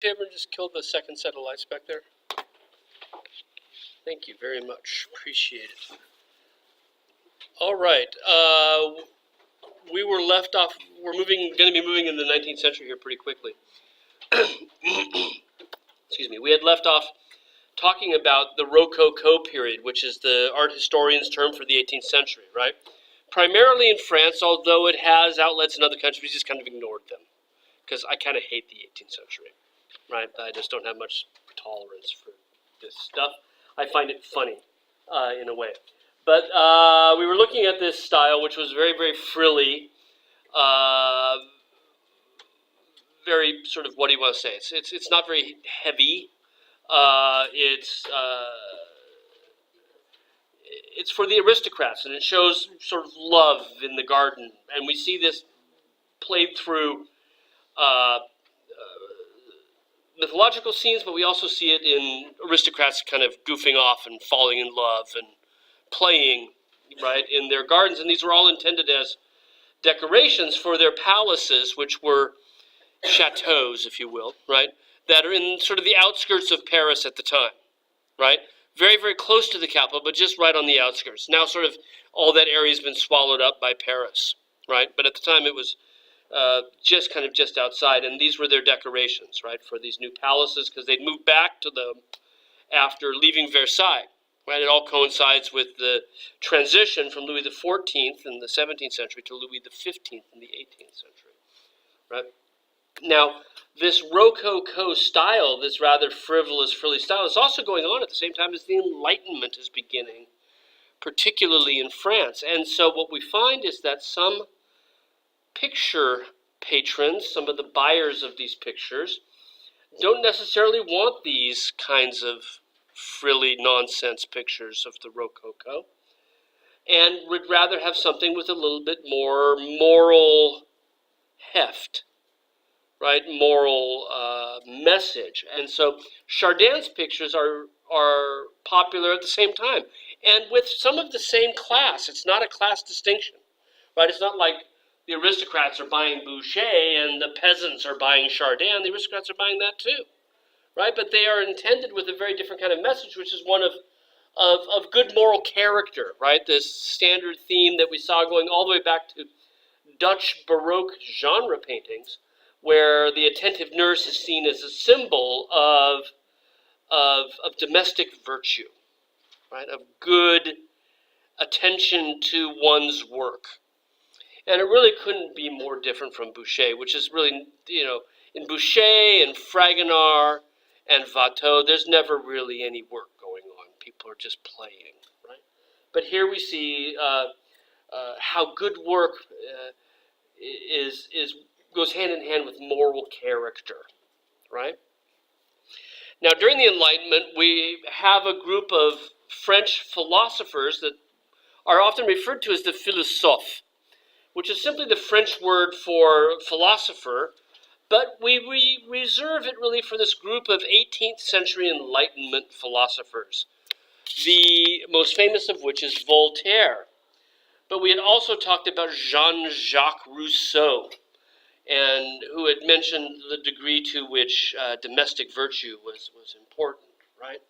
Did you ever just kill the second set of lights back there? Thank you very much. Appreciate it. All right. We were left off. We're going to be moving in the 19th century here pretty quickly. Excuse me. We had left off talking about the Rococo period, which is the art historian's term for the 18th century, right? Primarily in France, although it has outlets in other countries, we just kind of ignored them because I kind of hate the 18th century, right? I just don't have much tolerance for this stuff. I find it funny in a way. But we were looking at this style, which was very, very frilly, very sort of, what do you want to say? It's not very heavy. It's for the aristocrats, and it shows sort of love in the garden. And we see this played through mythological scenes, but we also see it in aristocrats kind of goofing off and falling in love and playing, right, in their gardens. And these were all intended as decorations for their palaces, which were chateaus, if you will, right, that are in sort of the outskirts of Paris at the time, right? Very, very close to the capital, but just right on the outskirts. Now sort of all that area has been swallowed up by Paris, right? But at the time it was just outside, and these were their decorations, right, for these new palaces, because they'd moved back to them after leaving Versailles, right? It all coincides with the transition from Louis XIV in the 17th century to Louis XV in the 18th century, right? Now, this Rococo style, this rather frivolous, frilly style, is also going on at the same time as the Enlightenment is beginning, particularly in France. And so what we find is that some picture patrons, some of the buyers of these pictures, don't necessarily want these kinds of frilly nonsense pictures of the Rococo, and would rather have something with a little bit more moral heft, right, moral message. And so Chardin's pictures are popular at the same time, and with some of the same class. It's not a class distinction, right? It's not like the aristocrats are buying Boucher and the peasants are buying Chardin. The aristocrats are buying that too, right? But they are intended with a very different kind of message, which is one of good moral character, right? This standard theme that we saw going all the way back to Dutch Baroque genre paintings, where the attentive nurse is seen as a symbol of domestic virtue, right? Of good attention to one's work. And it really couldn't be more different from Boucher, which is really, in Boucher and Fragonard and Watteau, there's never really any work going on. People are just playing, right? But here we see how good work goes hand in hand with moral character, right? Now, during the Enlightenment, we have a group of French philosophers that are often referred to as the philosophes, which is simply the French word for philosopher, but we reserve it really for this group of 18th century Enlightenment philosophers, the most famous of which is Voltaire. But we had also talked about Jean-Jacques Rousseau, and who had mentioned the degree to which domestic virtue was important, right?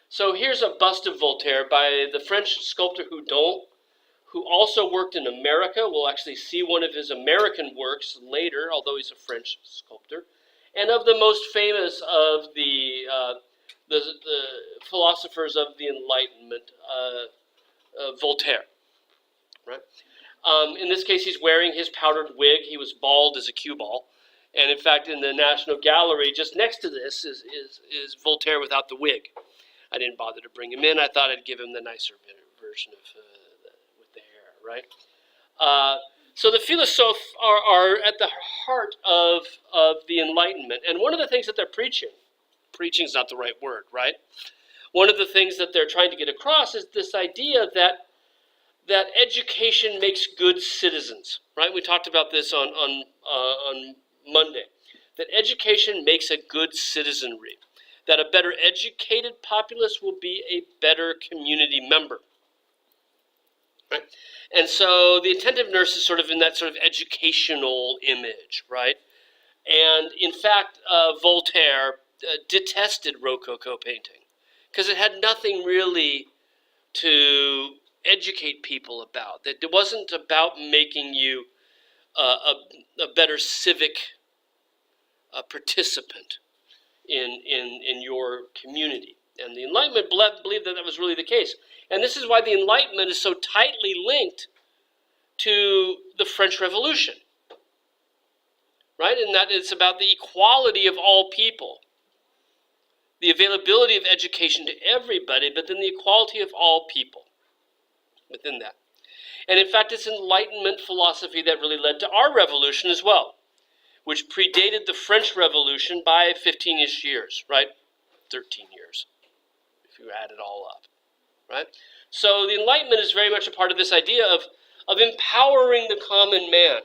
So here's a bust of Voltaire by the French sculptor Houdon, who also worked in America. We'll actually see one of his American works later, although he's a French sculptor. And of the most famous of the philosophers of the Enlightenment, Voltaire, right? In this case, he's wearing his powdered wig. He was bald as a cue ball. And in fact, in the National Gallery, just next to this is Voltaire without the wig. I didn't bother to bring him in. I thought I'd give him the nicer version of with the hair, right? So the philosophes are at the heart of the Enlightenment. And one of the things that they're preaching is not the right word, right? One of the things that they're trying to get across is this idea that education makes good citizens, right? We talked about this on Monday, that education makes a good citizenry, that a better educated populace will be a better community member, right? And so the attentive nurse is sort of in that sort of educational image, right? And in fact, Voltaire detested Rococo painting because it had nothing really to educate people about. That it wasn't about making you a better civic participant in your community. And the Enlightenment believed that was really the case. And this is why the Enlightenment is so tightly linked to the French Revolution, right? And that it's about the equality of all people, the availability of education to everybody, but then the equality of all people within that. And in fact, it's Enlightenment philosophy that really led to our revolution as well, which predated the French Revolution by 15-ish years, right? 13 years, if you add it all up, right? So the Enlightenment is very much a part of this idea of empowering the common man,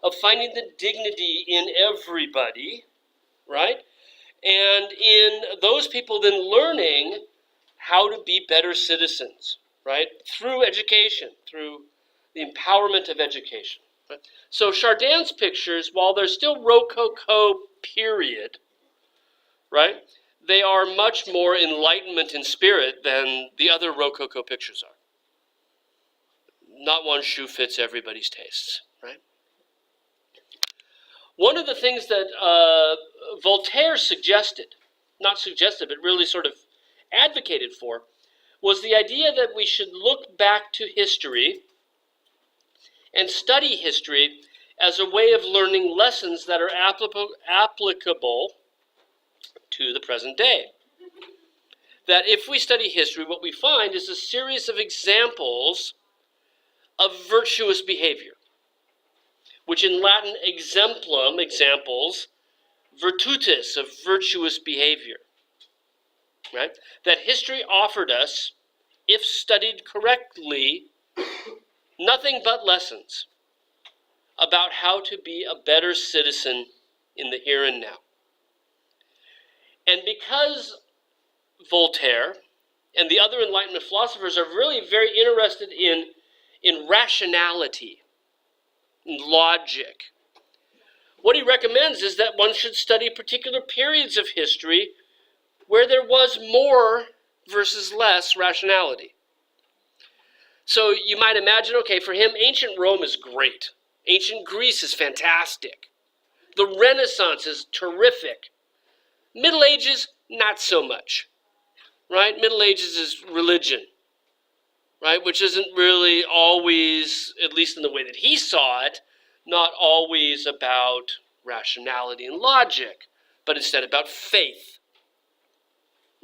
of finding the dignity in everybody, right? And in those people then learning how to be better citizens, right? Through education, through the empowerment of education. Right? So Chardin's pictures, while they're still Rococo period, right? They are much more Enlightenment in spirit than the other Rococo pictures are. Not one shoe fits everybody's tastes, right? One of the things that Voltaire suggested, not suggested, but really sort of advocated for, was the idea that we should look back to history and study history as a way of learning lessons that are applicable to the present day. That if we study history, what we find is a series of examples of virtuous behavior, which in Latin exemplum, examples, virtutis, of virtuous behavior, right? That history offered us, if studied correctly, nothing but lessons about how to be a better citizen in the here and now. And because Voltaire and the other Enlightenment philosophers are really very interested in rationality, in logic, what he recommends is that one should study particular periods of history where there was more versus less rationality. So you might imagine, okay, for him, ancient Rome is great. Ancient Greece is fantastic. The Renaissance is terrific. Middle Ages, not so much, right? Middle Ages is religion, right? Which isn't really always, at least in the way that he saw it, not always about rationality and logic, but instead about faith,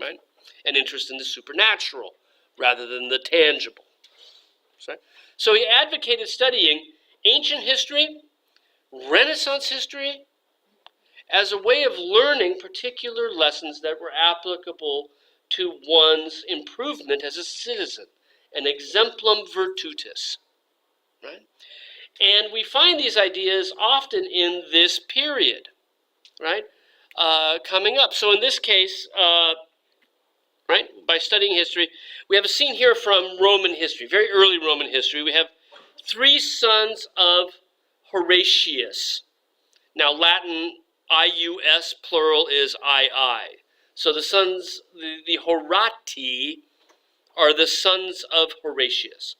right? An interest in the supernatural rather than the tangible. So he advocated studying ancient history, Renaissance history, as a way of learning particular lessons that were applicable to one's improvement as a citizen, an exemplum virtutis, right? And we find these ideas often in this period, right, coming up. So in this case, right, by studying history, we have a scene here from Roman history, very early Roman history. We have 3 sons of Horatius. Now, Latin ius, plural is II. So the sons, the Horati, are the sons of Horatius.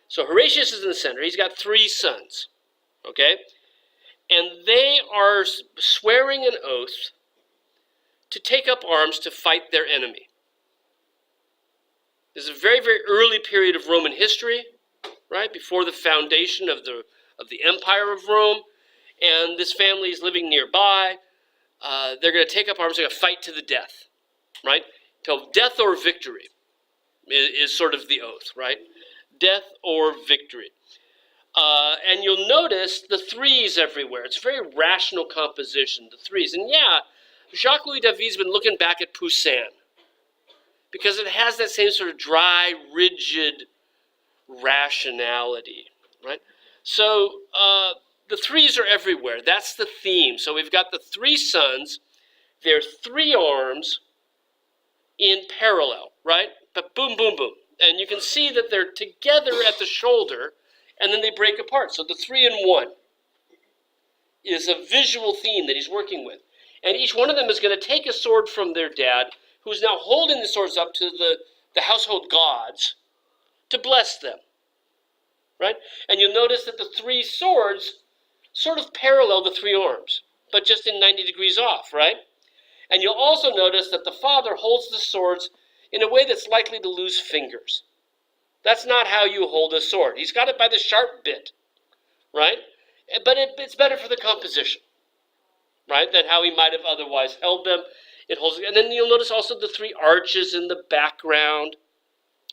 So Horatius is in the center. He's got 3 sons, okay? And they are swearing an oath to take up arms to fight their enemy. This is a very, very early period of Roman history, right? Before the foundation of the Empire of Rome. And this family is living nearby. They're going to take up arms. They're going to fight to the death, right? Till death or victory is sort of the oath, right? Death or victory. And you'll notice the 3s everywhere. It's a very rational composition, the 3s. And yeah, Jacques-Louis David's been looking back at Poussin because it has that same sort of dry, rigid rationality, right? So the 3s are everywhere. That's the theme. So we've got the 3 sons, their 3 arms in parallel, right? But boom, boom, boom. And you can see that they're together at the shoulder, and then they break apart. So the 3 and 1 is a visual theme that he's working with. And each one of them is going to take a sword from their dad, who's now holding the swords up to the household gods to bless them. Right? And you'll notice that the three swords sort of parallel the three arms, but just in 90 degrees off, right? And you'll also notice that the father holds the swords in a way that's likely to lose fingers. That's not how you hold a sword. He's got it by the sharp bit, right? But it's better for the composition, right, than how he might have otherwise held them. It holds, and then you'll notice also the three arches in the background,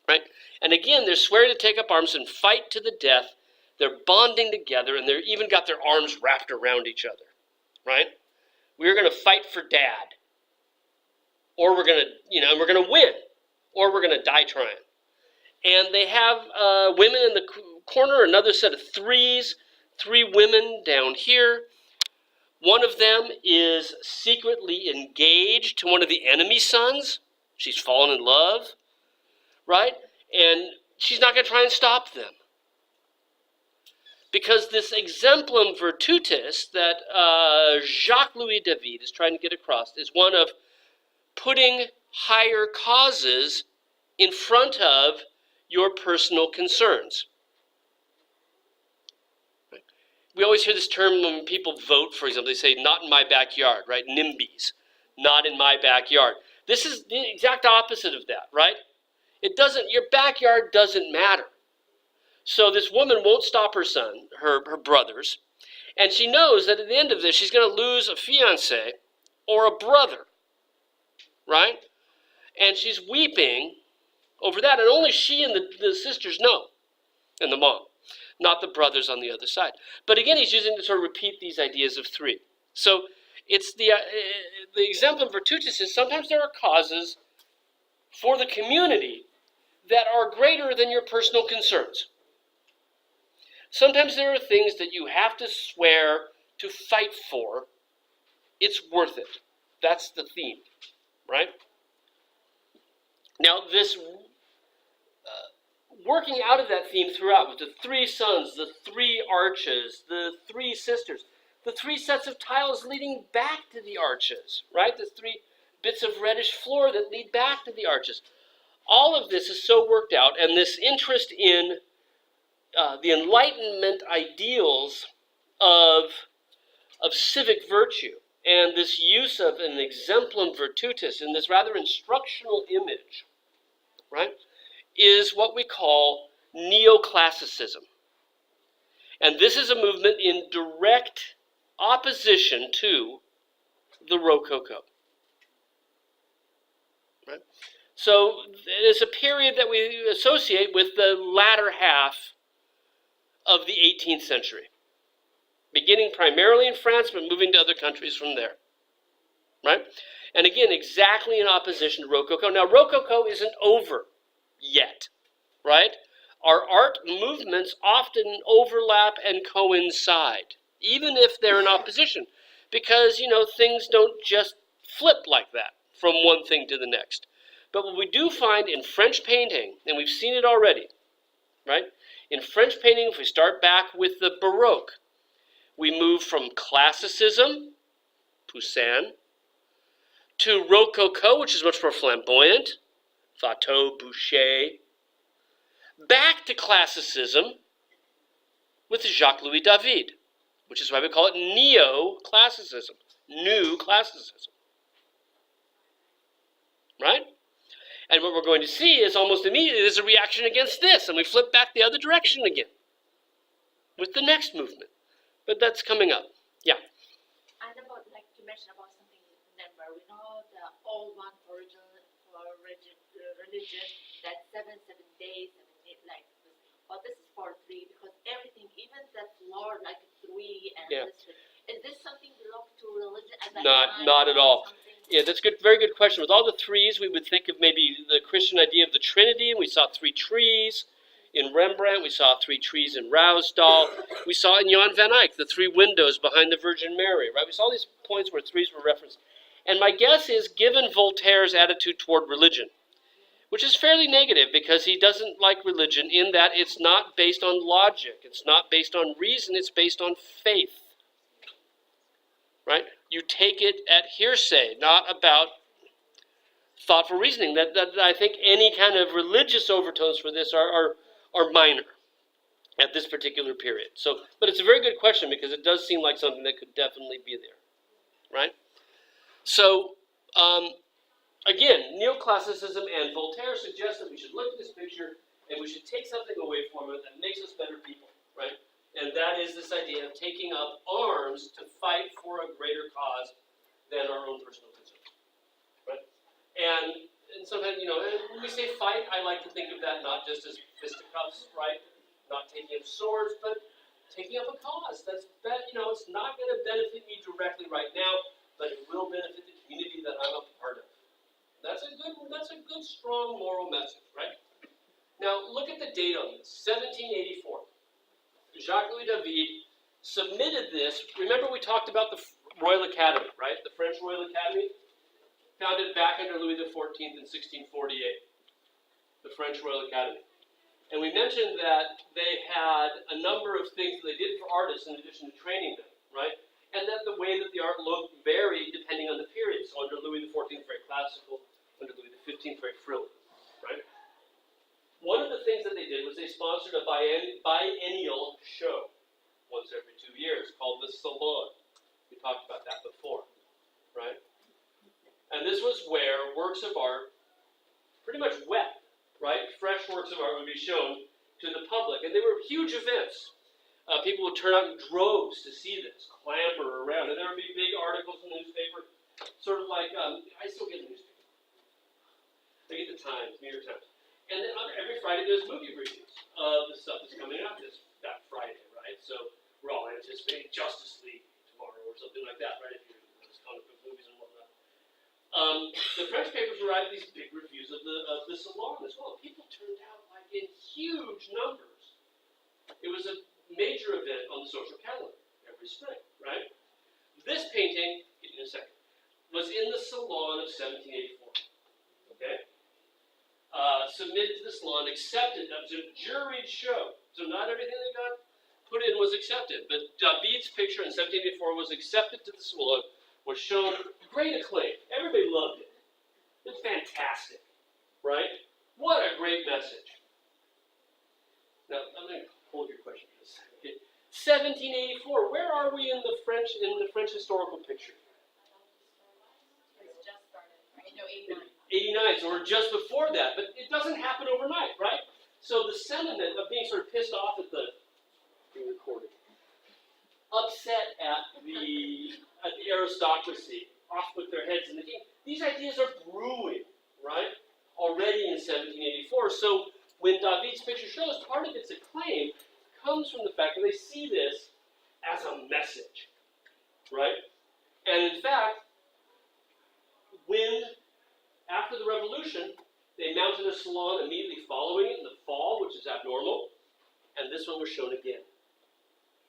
right? And again, they're swearing to take up arms and fight to the death. They're bonding together, and they're even got their arms wrapped around each other, right? We're going to fight for dad, or we're going to, and we're going to win, or we're going to die trying. And they have women in the corner, another set of threes, three women down here. One of them is secretly engaged to one of the enemy sons. She's fallen in love, right? And she's not going to try and stop them. Because this exemplum virtutis that Jacques-Louis David is trying to get across is one of putting higher causes in front of your personal concerns. Right? We always hear this term when people vote, for example, they say, not in my backyard, right? NIMBYs, not in my backyard. This is the exact opposite of that, right? Your backyard doesn't matter. So this woman won't stop her son, her brothers, and she knows that at the end of this, she's going to lose a fiancé or a brother, right? And she's weeping over that, and only she and the sisters know, and the mom, not the brothers on the other side. But again, he's using to sort of repeat these ideas of three. So it's the exemplum virtutis is sometimes there are causes for the community that are greater than your personal concerns. Sometimes there are things that you have to swear to fight for. It's worth it. That's the theme, right? Now, this working out of that theme throughout with the three sons, the three arches, the three sisters, the three sets of tiles leading back to the arches, right? The three bits of reddish floor that lead back to the arches. All of this is so worked out, and this interest in the Enlightenment ideals of civic virtue, and this use of an exemplum virtutis in this rather instructional image, right, is what we call neoclassicism. And this is a movement in direct opposition to the Rococo. Right? So it is a period that we associate with the latter half of the 18th century, beginning primarily in France, but moving to other countries from there, right? And again, exactly in opposition to Rococo. Now, Rococo isn't over yet, right? Our art movements often overlap and coincide, even if they're in opposition, because, things don't just flip like that from one thing to the next. But what we do find in French painting, and we've seen it already, right? In French painting, if we start back with the Baroque, we move from classicism, Poussin, to Rococo, which is much more flamboyant, Watteau, Boucher, back to classicism with Jacques-Louis David, which is why we call it neo-classicism, new classicism, right? And what we're going to see is almost immediately there's a reaction against this, and we flip back the other direction again with the next movement. But that's coming up. Yeah. And about, like you mentioned about something in Denver, we know the old one for religion, that 7 days, 7 days, like this. But this is for 3 because everything, even the floor, like 3 and this. Is this something belong to religion at that time? Not at all. Yeah, that's good. Very good question. With all the threes, we would think of maybe the Christian idea of the Trinity, and we saw 3 trees in Rembrandt. We saw 3 trees in Rousdahl. We saw in Jan van Eyck the 3 windows behind the Virgin Mary. Right? We saw these points where 3s were referenced. And my guess is, given Voltaire's attitude toward religion, which is fairly negative because he doesn't like religion in that it's not based on logic, it's not based on reason, it's based on faith. right? You take it at hearsay, not about thoughtful reasoning. That I think any kind of religious overtones for this are minor at this particular period. So, but it's a very good question because it does seem like something that could definitely be there, right? So, again, neoclassicism and Voltaire suggest that we should look at this picture and we should take something away from it that makes us better people, right? And that is this idea of taking up arms to fight for a greater cause than our own personal concerns, right? And sometimes, when we say fight, I like to think of that not just as fisticuffs, right? Not taking up swords, but taking up a cause. It's not going to benefit me directly right now, but it will benefit the community that I'm a part of. That's a good, strong moral message, right? Now, look at the date on this, 1784. Jacques-Louis David submitted this. Remember we talked about the Royal Academy, right? The French Royal Academy, founded back under Louis XIV in 1648. The French Royal Academy. And we mentioned that they had a number of things that they did for artists in addition to training them, right? And that the way that the art looked varied depending on the period. So under Louis XIV, very classical. Under Louis XV, very frilly, right? One of the things that they did was they sponsored a biennial show once every 2 years called the Salon. We talked about that before, right? And this was where works of art, pretty much wet, right? Fresh works of art would be shown to the public. And they were huge events. People would turn out in droves to see this, clamber around. And there would be big articles in the newspaper, sort of like, I still get the newspaper. I get the Times, New York Times. And then every Friday there's movie reviews of the stuff that's coming out that Friday, right? So we're all anticipating Justice League tomorrow or something like that, right? If you're into those comic book movies and whatnot. The French papers would write these big reviews of the Salon as well. People turned out like in huge numbers. It was a major event on the social calendar every spring, right? This painting, in a second, was in the Salon of 1784. Okay? Submitted to the Salon, accepted. That was a juried show. So not everything that got put in was accepted. But David's picture in 1784 was accepted to the Salon, was shown great acclaim. Everybody loved it. It's fantastic, right? What a great message. Now, I'm going to hold your question for a second. Okay. 1784, where are we in the French historical picture? It's just started, right? No, 89. 89, so we're just before that, but it doesn't happen overnight, right? So the sentiment of being sort of pissed off at being recorded, upset at the aristocracy, off with their heads in the king. These ideas are brewing, right? Already in 1784. So when David's picture shows, part of its acclaim comes from the fact that they see this as a message, right? And in fact, after the revolution, they mounted a salon immediately following it in the fall, which is abnormal, and this one was shown again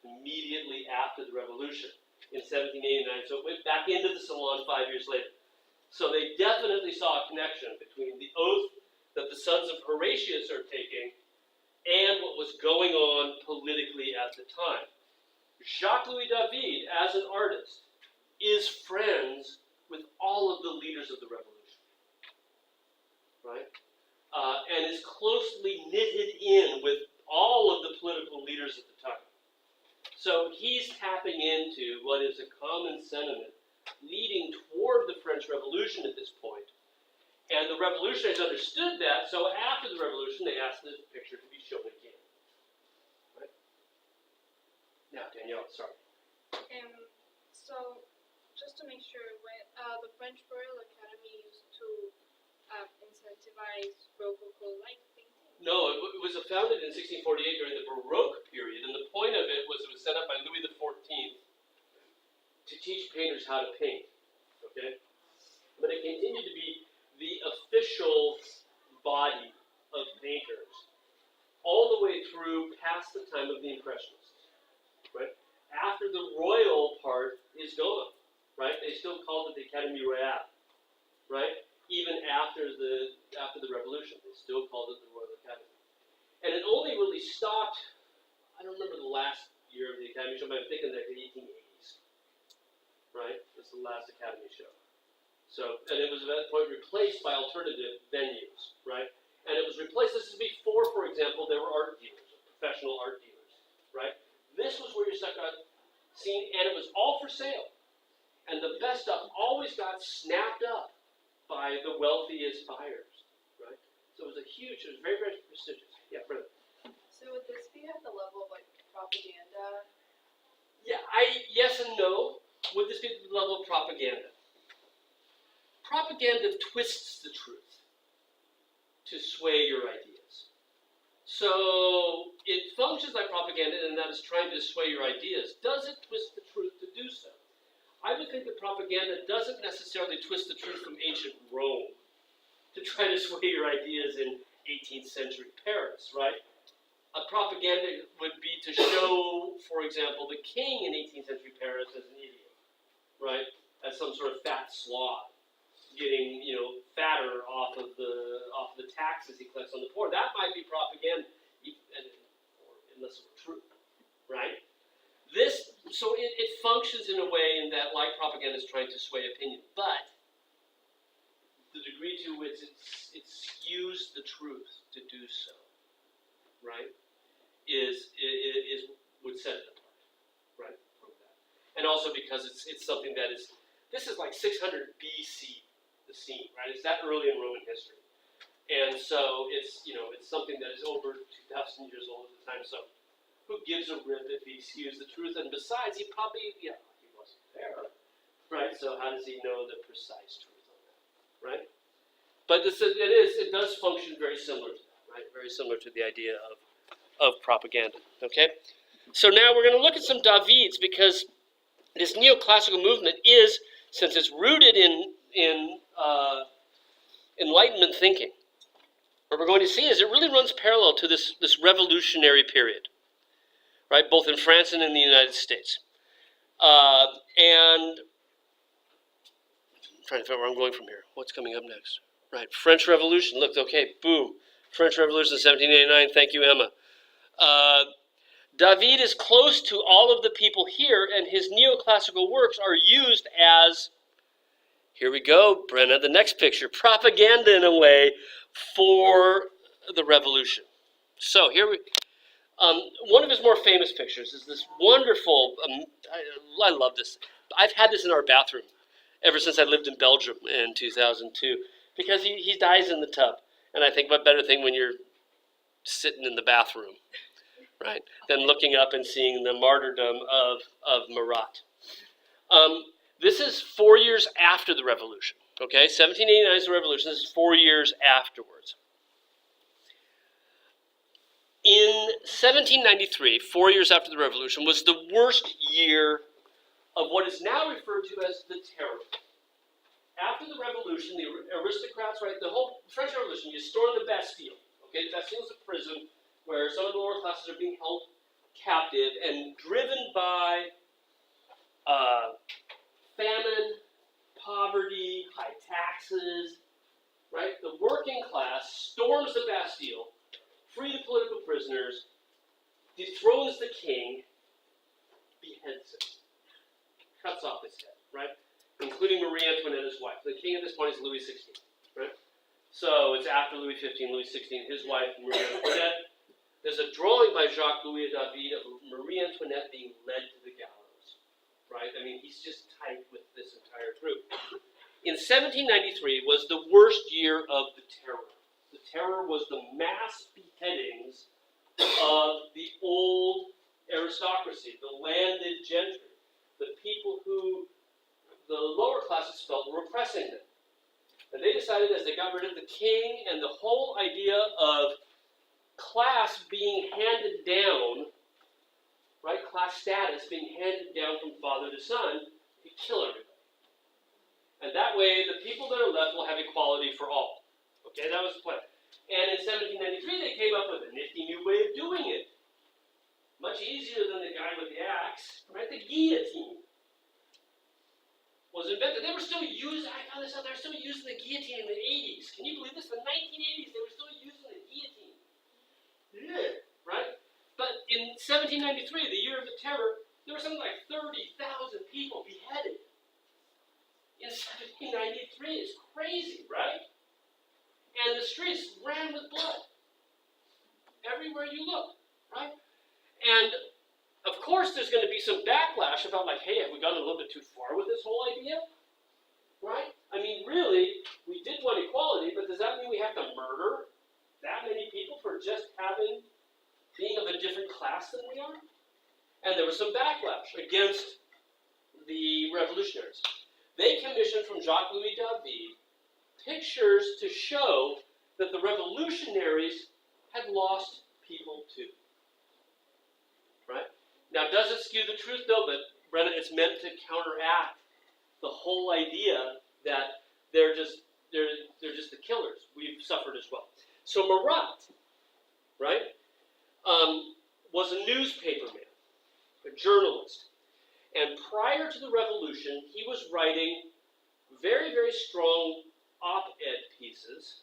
immediately after the revolution in 1789. So it went back into the salon 5 years later. So they definitely saw a connection between the oath that the sons of Horatius are taking and what was going on politically at the time. Jacques-Louis David, as an artist, is friends with all of the leaders of the revolution. Right? And is closely knitted in with all of the political leaders at the time. So he's tapping into what is a common sentiment leading toward the French Revolution at this point. And the revolutionaries understood that, so after the revolution, they asked the picture to be shown again. Right? Now, Danielle, sorry. So, just to make sure, when the French Royal Academy used to incentivize Rococo-like painting? No, it was founded in 1648 during the Baroque period, and the point of it was set up by Louis XIV to teach painters how to paint. Okay, but it continued to be the official body of painters all the way through past the time of the Impressionists. Right after the royal part is gone, right? They still called it the Académie Royale, right? Even after the revolution, they still called it the Royal Academy. And it only really stopped, I don't remember the last year of the Academy show, but I'm thinking like the 1880s. right? It's the last Academy show. So, and it was at that point replaced by alternative venues, right? And it was replaced, this is before, for example, there were art dealers, professional art dealers, right? This was where your stuff got seen, and it was all for sale. And the best stuff always got snapped up by the wealthiest buyers, right? So it was it was very, very prestigious. Yeah, Brenda. So would this be at the level of like propaganda? Yeah, yes and no. Would this be at the level of propaganda? Propaganda twists the truth to sway your ideas. So it functions like propaganda, and that is trying to sway your ideas. Does it twist the truth to do so? I would think that propaganda doesn't necessarily twist the truth from ancient Rome to try to sway your ideas in 18th century Paris, right? A propaganda would be to show, for example, the king in 18th century Paris as an idiot, right? As some sort of fat slob, getting fatter off of the taxes he collects on the poor. That might be propaganda, unless it were true, right? So it functions in a way in that, like propaganda, is trying to sway opinion, but the degree to which it skews the truth to do so, right, would set it apart, right, from that. And also because it's something that this is like 600 BC, the scene, right? It's that early in Roman history. And so it's something that is over 2,000 years old at the time, so who gives a rip if he skews the truth? And besides, he wasn't there, right? So how does he know the precise truth on that, right? But it does function very similar to that, right? Very similar to the idea of propaganda, okay? So now we're going to look at some Davids, because this neoclassical movement is, since it's rooted in Enlightenment thinking, what we're going to see is it really runs parallel to this revolutionary period, right? Both in France and in the United States. And I'm trying to figure out where I'm going from here. What's coming up next? Right, French Revolution. Look, okay, boom. French Revolution, 1789. Thank you, Emma. David is close to all of the people here, and his neoclassical works are used as, here we go, Brenna, the next picture, propaganda in a way for the revolution. So here one of his more famous pictures is this wonderful, I love this. I've had this in our bathroom ever since I lived in Belgium in 2002, because he dies in the tub. And I think what better thing when you're sitting in the bathroom, right, than looking up and seeing the martyrdom of Marat. This is 4 years after the revolution, okay? 1789 is the revolution. This is 4 years afterwards. In 1793, 4 years after the revolution, was the worst year of what is now referred to as the Terror. After the revolution, the aristocrats, right, the whole French Revolution, you storm the Bastille. Okay, the Bastille is a prison where some of the lower classes are being held captive and driven by famine, poverty, high taxes, right? The working class storms the Bastille, frees the political prisoners, dethrones the king, beheads him, cuts off his head, right? Including Marie Antoinette, his wife. The king at this point is Louis XVI, right? So it's after Louis XV, Louis XVI, his wife, Marie Antoinette. There's a drawing by Jacques-Louis David of Marie Antoinette being led to the gallows, right? I mean, he's just tight with this entire group. In 1793 was the worst year of the Terror. The Terror was the mass beheadings of the old aristocracy, the landed gentry, the people who the lower classes felt were oppressing them. And they decided, as they got rid of the king and the whole idea of class being handed down, right, class status being handed down from father to son, to kill everybody. And that way, the people that are left will have equality for all. Okay, that was the plan. And in 1793, they came up with a nifty new way of doing it. Much easier than the guy with the axe, right? The guillotine was invented. They were still using, I found this out, they were still using the guillotine in the 80s. Can you believe this? The 1980s, they were still using the guillotine. Yeah, right? But in 1793, the year of the Terror, there were something like 30,000 people beheaded. 1793 is crazy, right? And the streets ran with blood everywhere you look, right? And of course, there's going to be some backlash about like, hey, have we gone a little bit too far with this whole idea, right? I mean, really, we did want equality, but does that mean we have to murder that many people for just being of a different class than we are? And there was some backlash against the revolutionaries. They commissioned from Jacques-Louis David pictures to show that the revolutionaries had lost people too. Right? Now, does it skew the truth? No, but Brenna, it's meant to counteract the whole idea that they're just the killers. We've suffered as well. So Marat, right, was a newspaper man, a journalist. And prior to the revolution, he was writing very, very strong op-ed pieces,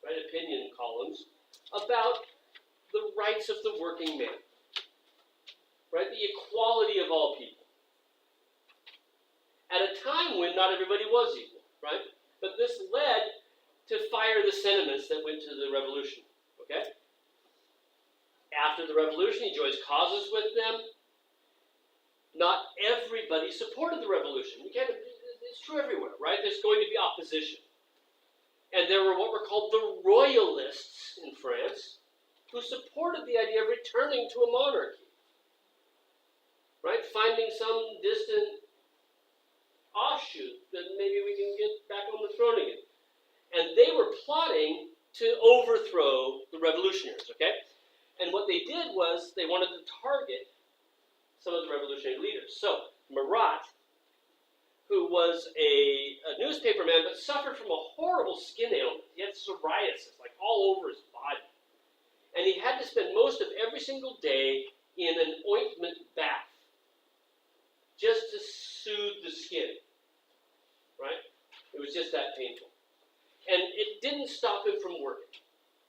right, opinion columns, about the rights of the working man, right, the equality of all people. At a time when not everybody was equal, right? But this led to fire the sentiments that went to the revolution, okay? After the revolution, he joins causes with them. Not everybody supported the revolution. It's true everywhere, right? There's going to be opposition. And there were what were called the royalists in France who supported the idea of returning to a monarchy, right? Finding some distant offshoot that maybe we can get back on the throne again. And they were plotting to overthrow the revolutionaries, okay? And what they did was they wanted to target some of the revolutionary leaders. So Marat, who was a newspaper man but suffered from a horrible skin ailment. He had psoriasis, like all over his body. And he had to spend most of every single day in an ointment bath just to soothe the skin, right? It was just that painful. And it didn't stop him from working,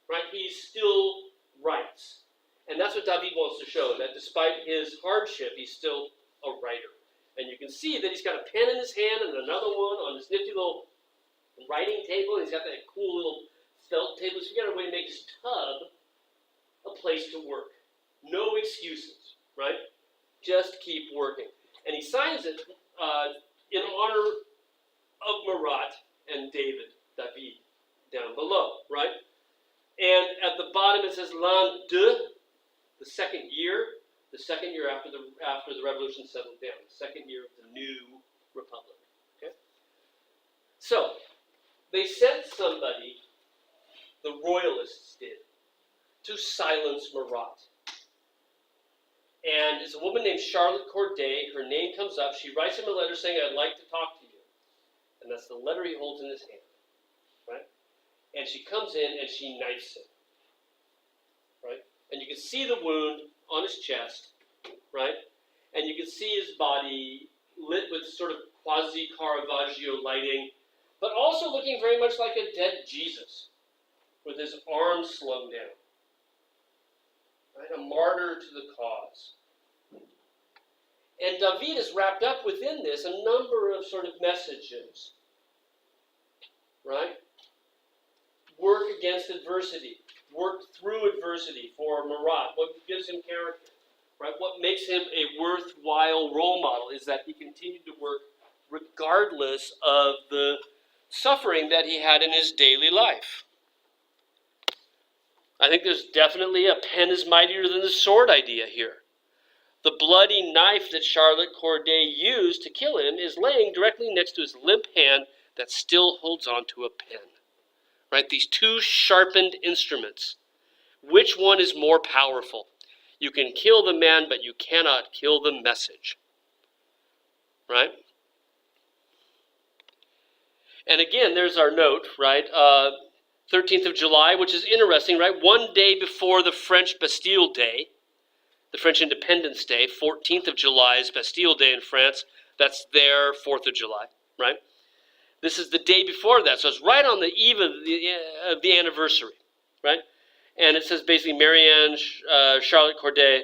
right? He still writes. And that's what David wants to show, that despite his hardship, he's still a writer. And you can see that he's got a pen in his hand and another one on his nifty little writing table. And he's got that cool little felt table. So he's got a way to make his tub a place to work. No excuses, right? Just keep working. And he signs it in honor of Marat and David down below, right? And at the bottom it says l'an deux, the second year after the revolution settled down, the second year of the new republic. Okay? So they sent somebody, the royalists did, to silence Marat. And it's a woman named Charlotte Corday. Her name comes up. She writes him a letter saying, I'd like to talk to you. And that's the letter he holds in his hand. Right? And she comes in and she knifes him. Right? And you can see the wound on his chest. Right? And you can see his body lit with sort of quasi-Caravaggio lighting, but also looking very much like a dead Jesus, with his arms slung down. Right? A martyr to the cause. And David is wrapped up within this a number of sort of messages. Right? Work against adversity. Work through adversity for Marat. What gives him character? Right? What makes him a worthwhile role model is that he continued to work regardless of the suffering that he had in his daily life. I think there's definitely a pen is mightier than the sword idea here. The bloody knife that Charlotte Corday used to kill him is laying directly next to his limp hand that still holds on to a pen. Right? These two sharpened instruments. Which one is more powerful? You can kill the man, but you cannot kill the message. Right? And again, there's our note, right? 13th of July, which is interesting, right? One day before the French Bastille Day, the French Independence Day, 14th of July is Bastille Day in France. That's their 4th of July, right? This is the day before that, so it's right on the eve of the anniversary, right? And it says basically Marianne Charlotte Corday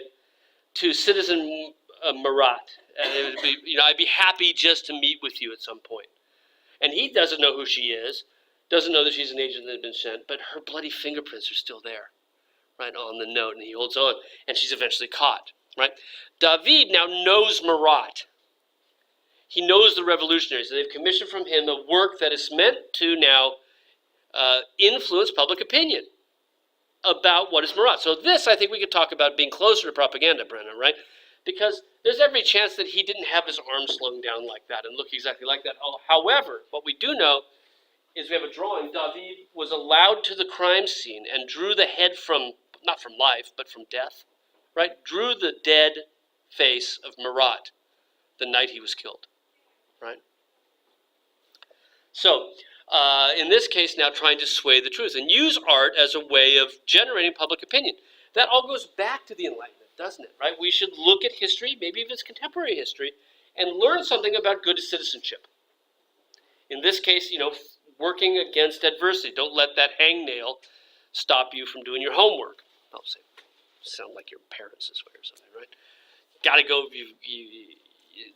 to Citizen Marat. I'd be happy just to meet with you at some point. And he doesn't know who she is, doesn't know that she's an agent that had been sent, but her bloody fingerprints are still there, right, on the note, and he holds on, and she's eventually caught, right? David now knows Marat. He knows the revolutionaries. They've commissioned from him a work that is meant to now influence public opinion about what is Marat. So this, I think we could talk about being closer to propaganda, Brenna, right? Because there's every chance that he didn't have his arm slung down like that and look exactly like that. However, what we do know is we have a drawing. David was allowed to the crime scene and drew the head from, not from life, but from death, right? Drew the dead face of Marat the night he was killed, right? So, in this case now trying to sway the truth and use art as a way of generating public opinion. That all goes back to the Enlightenment, doesn't it, right? We should look at history, maybe if it's contemporary history, and learn something about good citizenship. In this case, working against adversity. Don't let that hangnail stop you from doing your homework. I'll say, sound like your parents this way or something, right? Gotta go,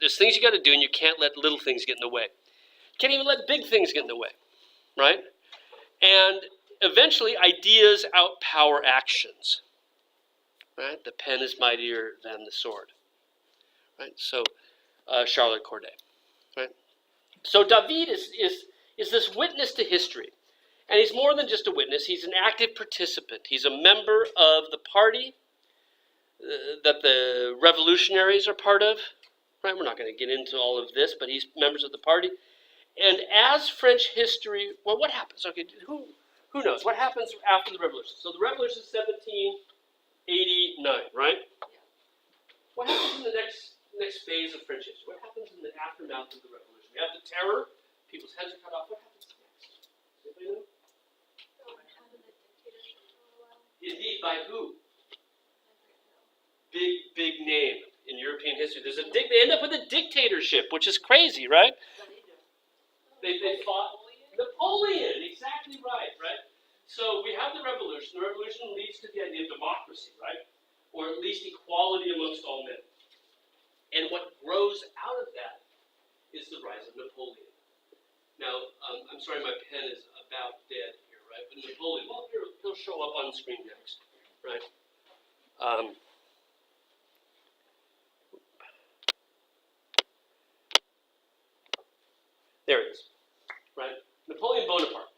there's things you gotta do, and you can't let little things get in the way. Can't even let big things get in the way, right? And eventually, ideas outpower actions, right? The pen is mightier than the sword, right? So, Charlotte Corday, right? So David is this witness to history, and he's more than just a witness. He's an active participant. He's a member of the party that the revolutionaries are part of, right? We're not going to get into all of this, but he's members of the party. And as French history, well, what happens? Okay, who knows? What happens after the revolution? So the revolution is 1789, right? What happens in the next phase of French history? What happens in the aftermath of the revolution? We have the terror. People's heads are cut off. What happens next? Anybody know? Indeed, by who? Big name in European history. They end up with a dictatorship, which is crazy, right? They fought Napoleon, exactly right? So we have the revolution. The revolution leads to the idea of democracy, right? Or at least equality amongst all men. And what grows out of that is the rise of Napoleon. Now, I'm sorry, my pen is about dead here, right? But Napoleon, well, he'll show up on the screen next, right? There it is, right? Napoleon Bonaparte,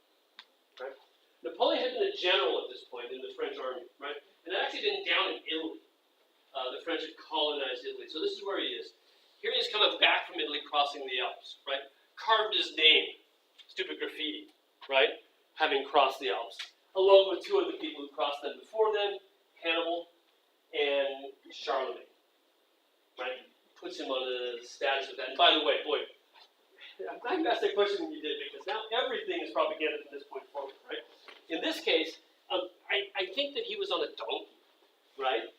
right? Napoleon had been a general at this point in the French army, right? And had actually been down in Italy. The French had colonized Italy. So this is where he is. Here he is coming back from Italy, crossing the Alps, right? Carved his name, stupid graffiti, right? Having crossed the Alps, along with two other people who crossed them before them, Hannibal and Charlemagne, right? Puts him on the status of that. And by the way, boy, I'm glad you asked that question when you did, because now everything is propaganda from this point forward, right? In this case, I think that he was on a donkey, right?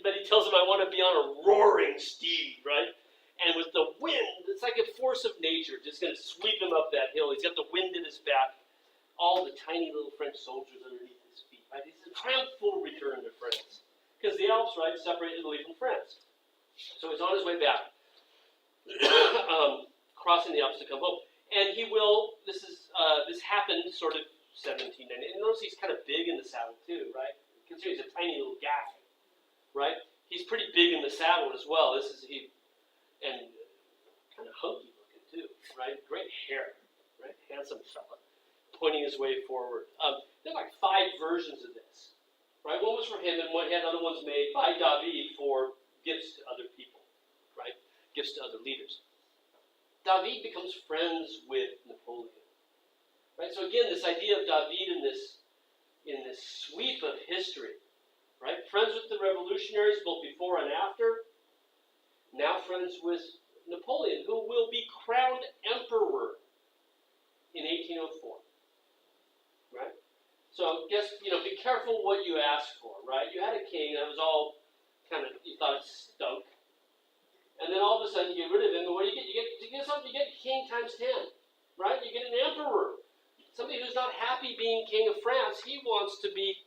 But he tells him, I want to be on a roaring steed, right? And with the wind, it's like a force of nature, just going to sweep him up that hill. He's got the wind at his back, all the tiny little French soldiers underneath his feet, right? It's a triumphal return to France. Because the Alps, right, separate Italy from France. So he's on his way back. Crossing the Alps to come home, and he will. This happened sort of 1790. And notice he's kind of big in the saddle too, right? Considering he's a tiny little guy, right? He's pretty big in the saddle as well. And kind of hunky looking too, right? Great hair, right? Handsome fella, pointing his way forward. There are like 5 versions of this, right? One was for him, and he had other ones made by David for gifts to other people, right? Gifts to other leaders. David becomes friends with Napoleon, right? So again, this idea of David in this sweep of history, right? Friends with the revolutionaries both before and after. Now friends with Napoleon, who will be crowned emperor in 1804, right? So be careful what you ask for, right? You had a king that was all kind of, you thought it stunk. And then all of a sudden you get rid of him, and what do you get? You get something, you get king times 10, right? You get an emperor. Somebody who's not happy being king of France, he wants to be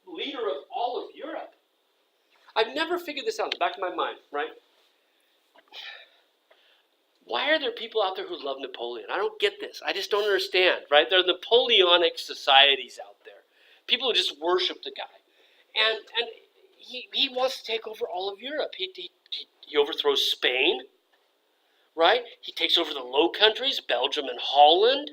leader of all of Europe. I've never figured this out in the back of my mind, right? Why are there people out there who love Napoleon? I don't get this. I just don't understand, right? There are Napoleonic societies out there. People who just worship the guy. And he wants to take over all of Europe. He overthrows Spain, right? He takes over the Low Countries, Belgium and Holland,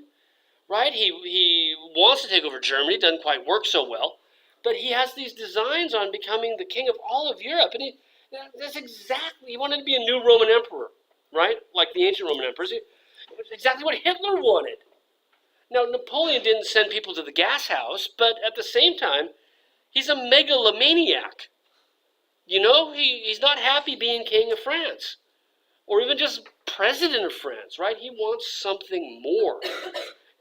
right? He wants to take over Germany. Doesn't quite work so well. But he has these designs on becoming the king of all of Europe. And he wanted to be a new Roman emperor, right? Like the ancient Roman emperors. It was exactly what Hitler wanted. Now, Napoleon didn't send people to the gas house, but at the same time, he's a megalomaniac. You know, he's not happy being king of France, or even just president of France, right? He wants something more.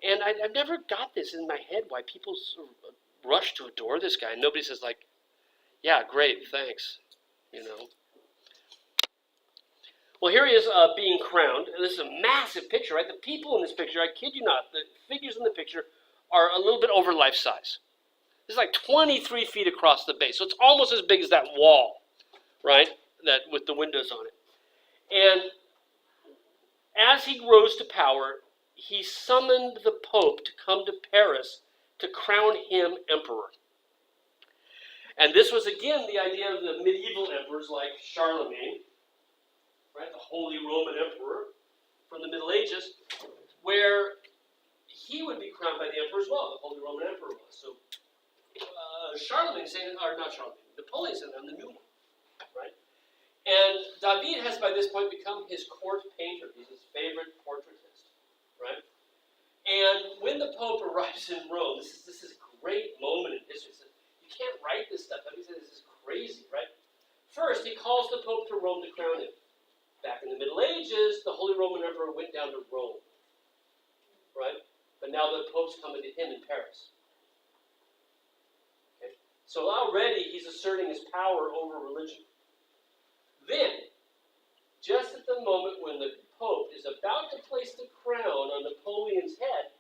And I've never got this in my head, why people sort of rush to adore this guy. And nobody says, like, yeah, great, thanks, you know. Well, here he is being crowned. This is a massive picture, right? The people in this picture, I kid you not, the figures in the picture are a little bit over life size. It's like 23 feet across the base. So it's almost as big as that wall, right? That with the windows on it. And as he rose to power, he summoned the Pope to come to Paris to crown him emperor. And this was, again, the idea of the medieval emperors like Charlemagne, right, the Holy Roman Emperor from the Middle Ages, where he would be crowned by the emperor as well, the Holy Roman Emperor was. So Napoleon saying, I'm the new one, right? And David has by this point become his court painter. He's his favorite portraitist, right? And when the Pope arrives in Rome, this is a great moment in history. He says, you can't write this stuff. He says, this is crazy, right? First, he calls the Pope to Rome to crown him. Back in the Middle Ages, the Holy Roman Emperor went down to Rome, right? But now the Pope's coming to him in Paris. Okay? So already he's asserting his power over religion. Then, just at the moment when the Pope is about to place the crown on Napoleon's head,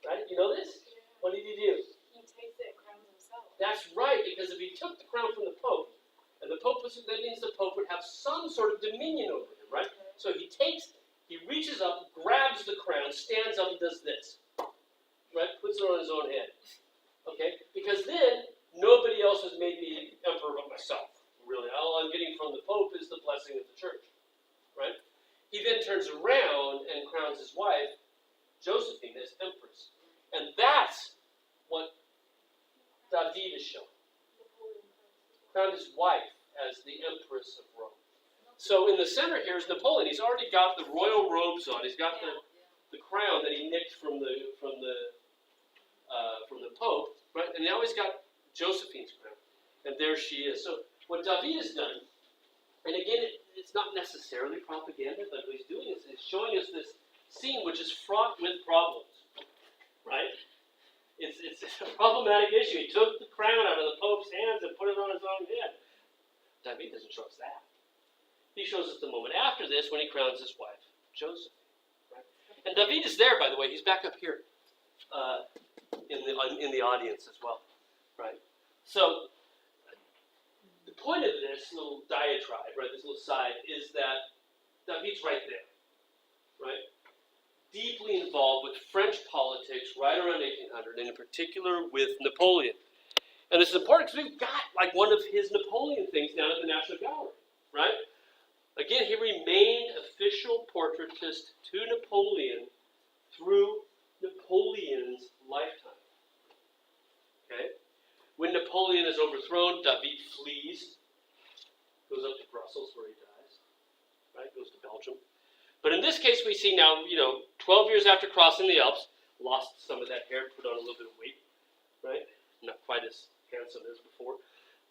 right? You know this? What did he do? He takes it and crowns himself. That's right, because if he took the crown from the Pope, and the Pope that means the Pope would have some sort of dominion over him, right? So he reaches up, grabs the crown, stands up, and does this, right? Puts it on his own head, okay? Because then nobody else has made me emperor but myself. Really, all I'm getting from the Pope is the blessing of the church, right? He then turns around and crowns his wife, Josephine, as empress. And that's what David is showing. Crowned his wife as the empress of Rome. So in the center here is Napoleon. He's already got the royal robes on. He's got the crown that he nicked from the Pope, right? And now he's got Josephine's crown, and there she is. So what David has done, and again, it's not necessarily propaganda, but what he's doing is he's showing us this scene which is fraught with problems, right? It's a problematic issue. He took the crown out of the Pope's hands and put it on his own head. David doesn't show us that. He shows us the moment after this when he crowns his wife, Joseph. Right? And David is there, by the way. He's back up here in the audience as well. Right? So the point of this little diatribe, right, this little side, is that David's right there. Right? Deeply involved with French politics right around 1800, and in particular with Napoleon. And this is important because we've got like one of his Napoleon things down at the National Gallery, right? Again, he remained official portraitist to Napoleon through Napoleon's lifetime. Okay? When Napoleon is overthrown, David flees, goes up to Brussels where he dies, right? Goes to Belgium. But in this case, we see now, 12 years after crossing the Alps, lost some of that hair, put on a little bit of weight, right? Not quite as handsome as before.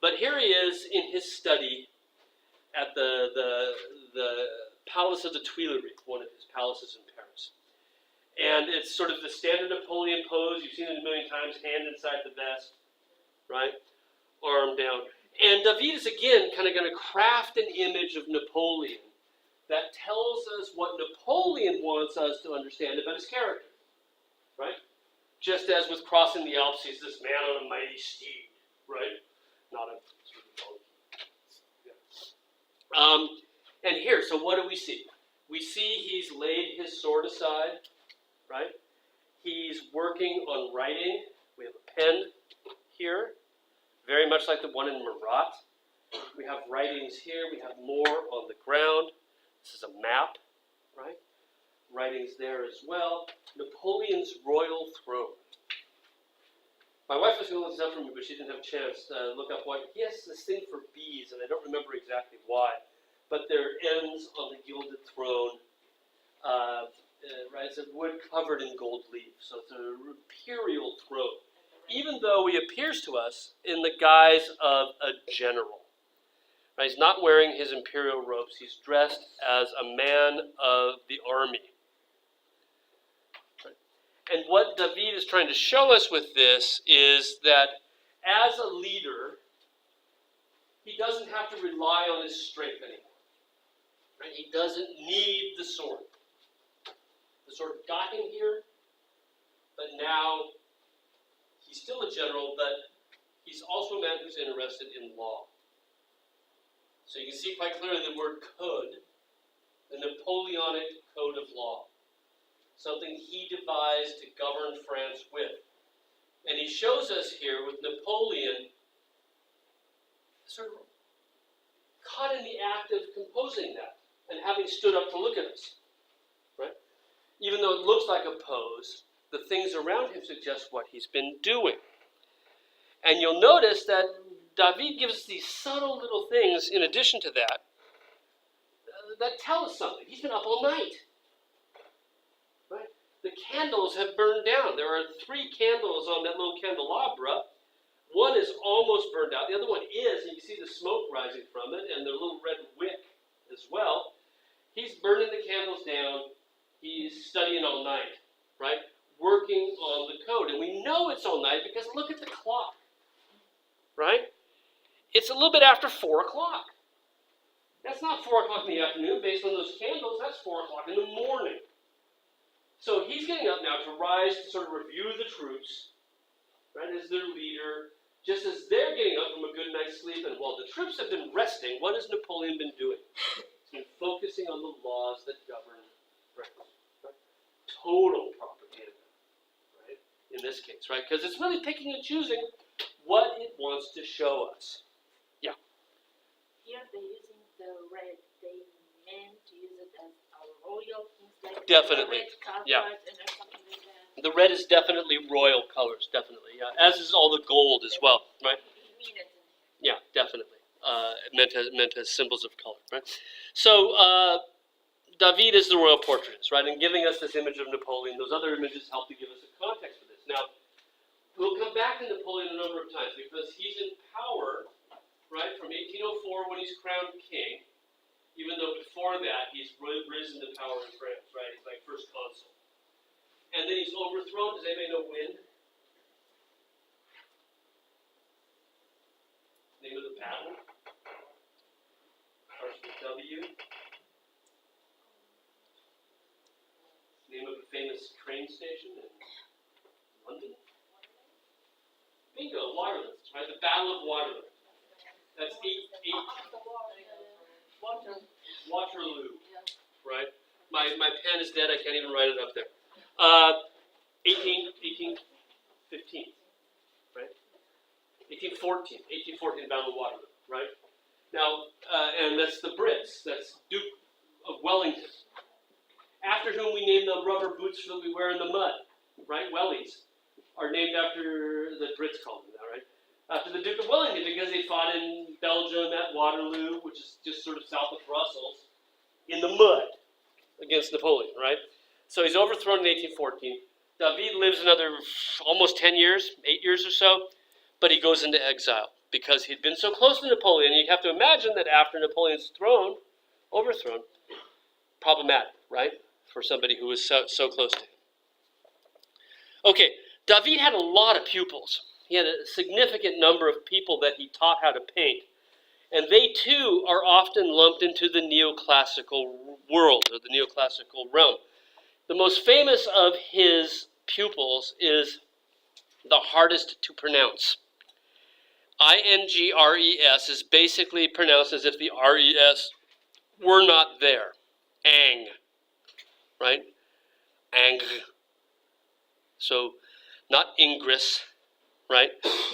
But here he is in his study at the Palace of the Tuileries, one of his palaces in Paris. And it's sort of the standard Napoleon pose. You've seen it a million times, hand inside the vest, right? Arm down. And David is again kind of going to craft an image of Napoleon that tells us what Napoleon wants us to understand about his character, right? Just as with crossing the Alps, he's this man on a mighty steed, right? Not a sort of donkey. Yeah. And here, so what do we see? We see he's laid his sword aside, right? He's working on writing. We have a pen here, very much like the one in Marat. We have writings here. We have more on the ground. This is a map, right? Writings there as well. Napoleon's royal throne. My wife was going to look this up for me, but she didn't have a chance to look up why. He has this thing for bees, and I don't remember exactly why. But there are ends on the gilded throne. Right, it's a wood covered in gold leaf, so it's an imperial throne. Even though he appears to us in the guise of a general. Right, he's not wearing his imperial robes. He's dressed as a man of the army. Right. And what David is trying to show us with this is that as a leader, he doesn't have to rely on his strength anymore. Right? He doesn't need the sword. The sword got him here, but now he's still a general, but he's also a man who's interested in law. So you can see quite clearly the word code, the Napoleonic code of law, something he devised to govern France with. And he shows us here with Napoleon sort of caught in the act of composing that and having stood up to look at us. Right? Even though it looks like a pose, the things around him suggest what he's been doing. And you'll notice that David gives us these subtle little things in addition to that that tell us something. He's been up all night. Right? The candles have burned down. There are 3 candles on that little candelabra. One is almost burned out. The other one is, and you see the smoke rising from it and the little red wick as well. He's burning the candles down. He's studying all night, right? Working on the code. And we know it's all night because look at the clock, right? It's a little bit after 4 o'clock. That's not 4 o'clock in the afternoon based on those candles. That's 4 o'clock in the morning. So he's getting up now to rise to sort of review the troops, right, as their leader, just as they're getting up from a good night's sleep. And while the troops have been resting, what has Napoleon been doing? He's been focusing on the laws that govern France. Right? Total propaganda, right, in this case, right? Because it's really picking and choosing what it wants to show us. Yeah. Here they're using the red. They meant to use it as a royal things like Definitely. the red carpet Yeah. and or something like that. The red is definitely royal colors, definitely. Yeah. As is all the gold as well, right? You mean it. Yeah, definitely. Meant as symbols of color, right? So David is the royal portraitist, right? And giving us this image of Napoleon. Those other images help to give us a context for this. Now, we'll come back to Napoleon a number of times because he's in power, right, from 1804 when he's crowned king, even though before that he's risen to power in France, right? He's like first consul. And then he's overthrown. Does anybody know when? Name of the battle? Starts with W. Name of a famous train station in London? Bingo, Waterloo, right? The Battle of Waterloo. That's Waterloo, right? My pen is dead, I can't even write it up there. 1815, right? 1814, Battle of Waterloo, right? Now, and that's the Brits, that's Duke of Wellington. After whom we name the rubber boots that we wear in the mud, right? Wellies are named after the Brits, call them that, right? After the Duke of Wellington, because they fought in Belgium at Waterloo, which is just sort of south of Brussels, in the mud against Napoleon, right? So he's overthrown in 1814. David lives another almost 10 years, 8 years or so, but he goes into exile because he'd been so close to Napoleon. You'd have to imagine that after Napoleon's overthrown, problematic, right? For somebody who was so close to him. Okay, David had a lot of pupils. He had a significant number of people that he taught how to paint. And they too are often lumped into the neoclassical world or the neoclassical realm. The most famous of his pupils is the hardest to pronounce. Ingres is basically pronounced as if the RES were not there. Ang. right? Angre. So not Ingress, right?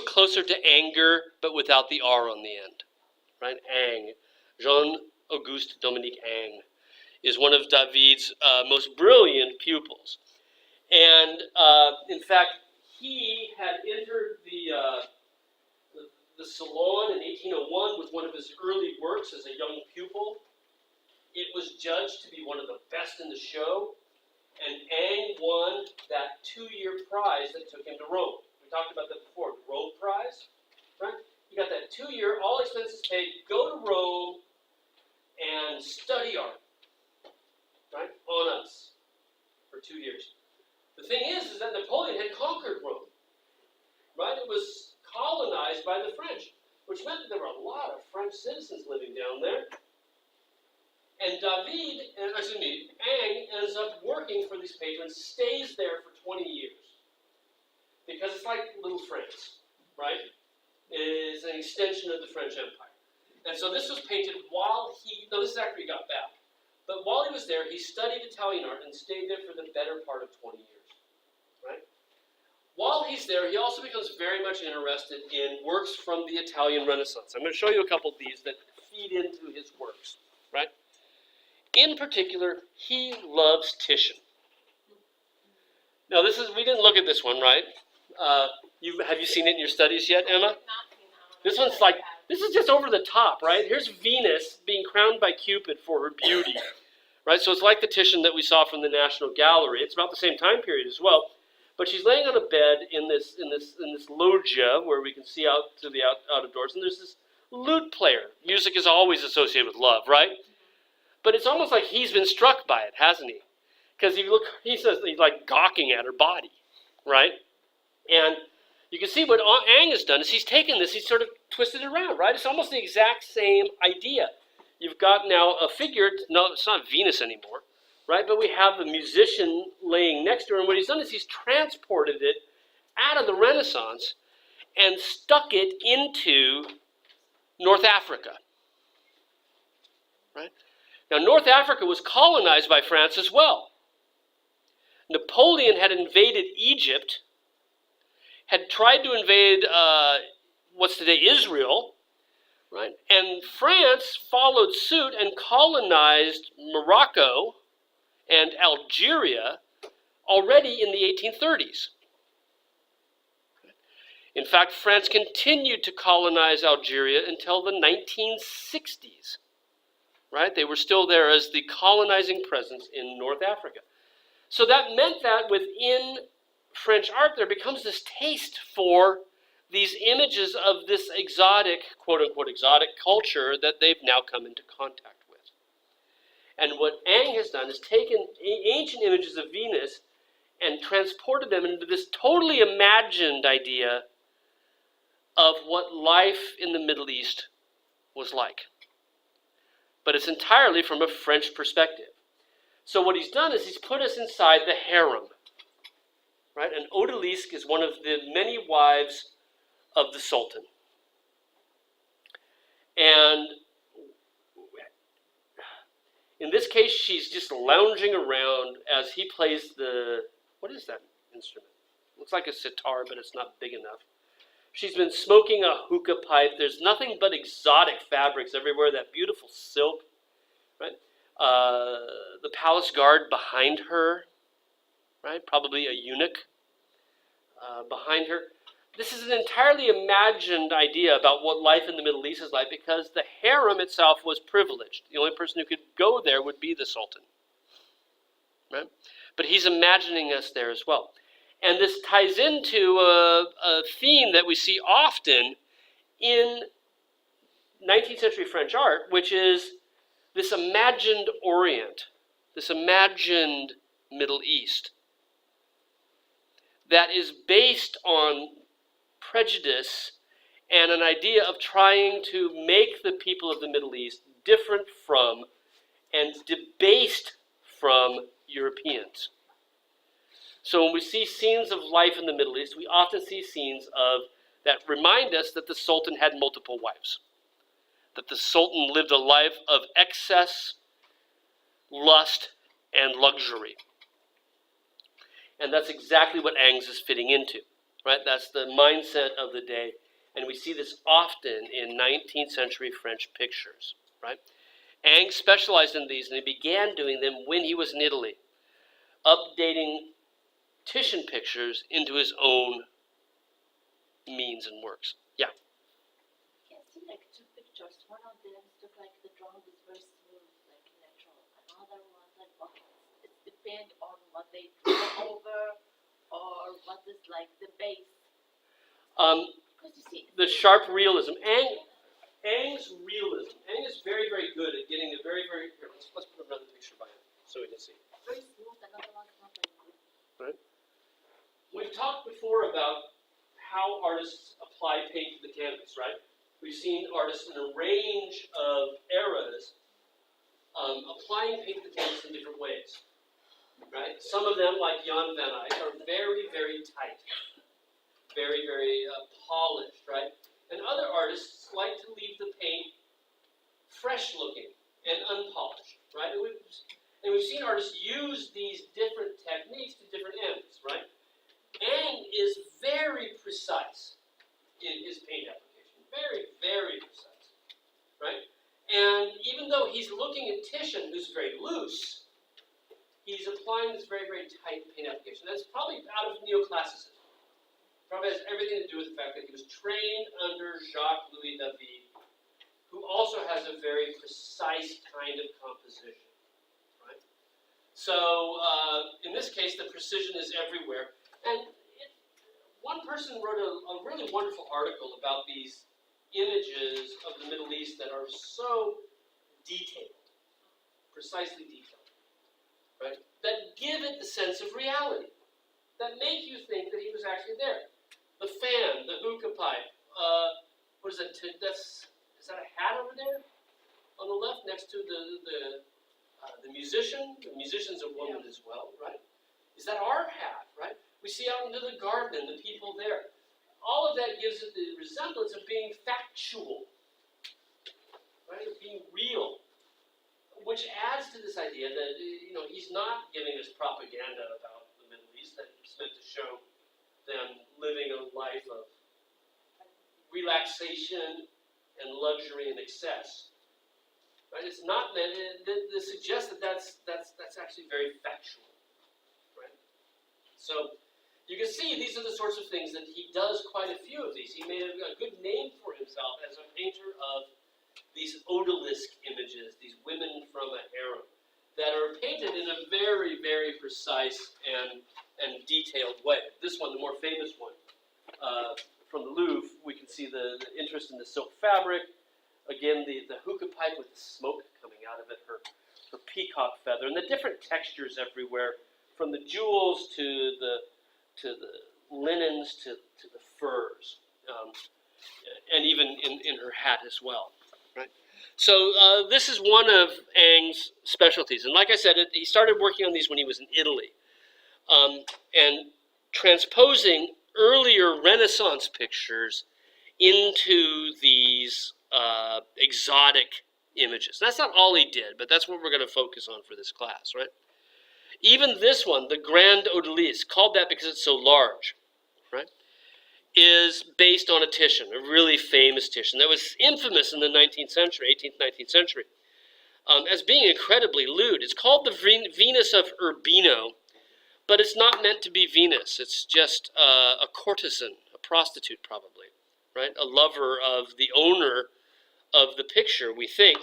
Closer to anger, but without the R on the end, right? Ang. Jean-Auguste Dominique Ang is one of David's most brilliant pupils. And in fact, he had entered the Salon in 1801 with one of his early works as a young pupil. It was judged to be one of the best in the show, and Ang won that 2-year prize that took him to Rome. We talked about that before, the Rome Prize, right? You got that 2-year, all expenses paid, go to Rome and study art, right, on us for 2 years. The thing is that Napoleon had conquered Rome, right? It was colonized by the French, which meant that there were a lot of French citizens living down there. And Ang ends up working for these patrons, stays there for 20 years. Because it's like little France, right? It is an extension of the French Empire. And so this was painted while this is after he got back. But while he was there, he studied Italian art and stayed there for the better part of 20 years, right? While he's there, he also becomes very much interested in works from the Italian Renaissance. I'm going to show you a couple of these that feed into his works, right? In particular, he loves Titian. Now, we didn't look at this one, right? Have you seen it in your studies yet, Emma? This one's like, this is just over the top, right? Here's Venus being crowned by Cupid for her beauty, right? So it's like the Titian that we saw from the National Gallery. It's about the same time period as well. But she's laying on a bed in this loggia where we can see out to the out of doors, and there's this lute player. Music is always associated with love, right? But it's almost like he's been struck by it, hasn't he? Because he says he's like gawking at her body, right? And you can see what Ang has done is he's taken this, he's sort of twisted it around, right? It's almost the exact same idea. You've got now a figure, no, it's not Venus anymore, right? But we have the musician laying next to her, and what he's done is he's transported it out of the Renaissance and stuck it into North Africa, right? Now, North Africa was colonized by France as well. Napoleon had invaded Egypt, had tried to invade what's today Israel, right? And France followed suit and colonized Morocco and Algeria already in the 1830s. In fact, France continued to colonize Algeria until the 1960s. Right? They were still there as the colonizing presence in North Africa. So that meant that within French art there becomes this taste for these images of this exotic, quote-unquote exotic culture that they've now come into contact with. And what Ang has done is taken ancient images of Venus and transported them into this totally imagined idea of what life in the Middle East was like. But it's entirely from a French perspective. So what he's done is he's put us inside the harem, right? And Odalisque is one of the many wives of the Sultan. And in this case, she's just lounging around as he plays what is that instrument? Looks like a sitar, but it's not big enough. She's been smoking a hookah pipe. There's nothing but exotic fabrics everywhere, that beautiful silk, right? The palace guard behind her, right? Probably a eunuch behind her. This is an entirely imagined idea about what life in the Middle East is like because the harem itself was privileged. The only person who could go there would be the Sultan, right? But he's imagining us there as well. And this ties into a theme that we see often in 19th century French art, which is this imagined Orient, this imagined Middle East, that is based on prejudice and an idea of trying to make the people of the Middle East different from and debased from Europeans. So when we see scenes of life in the Middle East, we often see scenes that remind us that the Sultan had multiple wives, that the Sultan lived a life of excess, lust, and luxury. And that's exactly what Ang's is fitting into, right? That's the mindset of the day. And we see this often in 19th century French pictures, right? Ang specialized in these, and he began doing them when he was in Italy, updating Titian pictures into his own means and works. Yeah. You can see like two pictures. One of them look like the drawing is very smooth, like natural. Another one like it depends on what they draw over or what is like the base. Because you see The sharp realism. Ang's realism. Ang is very, very good at getting a very, very. Here, let's put another picture by him so we can see. very smooth. Another one's not very good. Right. We've talked before about how artists apply paint to the canvas, right? We've seen artists in a range of eras applying paint to the canvas in different ways, right? Some of them, like Jan van Eyck, are very, very tight, very, very polished, right? And other artists like to leave the paint fresh looking and unpolished, right? And we've seen artists use these different techniques to different ends, right? Ang is very precise in his paint application. Very, very precise, right? And even though he's looking at Titian, who's very loose, he's applying this very, very tight paint application. That's probably out of neoclassicism. Probably has everything to do with the fact that he was trained under Jacques-Louis David, who also has a very precise kind of composition, right? So in this case, the precision is everywhere. And one person wrote a really wonderful article about these images of the Middle East that are so detailed, precisely detailed, right? That give it the sense of reality, that make you think that he was actually there. The fan, the hookah pipe, what is that? Is that a hat over there on the left next to the musician? The musician's a woman as well, right? Is that our hat, right? We see out into the garden and the people there. All of that gives it the resemblance of being factual, right? Of being real, which adds to this idea that he's not giving us propaganda about the Middle East, that it's meant to show them living a life of relaxation and luxury and excess. Right? It's not meant to suggest that that's actually very factual. Right? So you can see these are the sorts of things that he does quite a few of these. He made a good name for himself as a painter of these odalisque images, these women from a harem, that are painted in a very, very precise and detailed way. This one, the more famous one, from the Louvre, we can see the interest in the silk fabric. Again, the hookah pipe with the smoke coming out of it, her peacock feather, and the different textures everywhere, from the jewels to the linens to the furs, and even in her hat as well. Right. So this is one of Ang's specialties, and like I said, he started working on these when he was in Italy, and transposing earlier Renaissance pictures into these exotic images. That's not all he did, but that's what we're going to focus on for this class, right? Even this one, the Grand Odalisque, called that because it's so large, right, is based on a Titian, a really famous Titian that was infamous in the 19th century, 18th, 19th century, as being incredibly lewd. It's called the Venus of Urbino, but it's not meant to be Venus. It's just a courtesan, a prostitute probably, right? A lover of the owner of the picture, we think,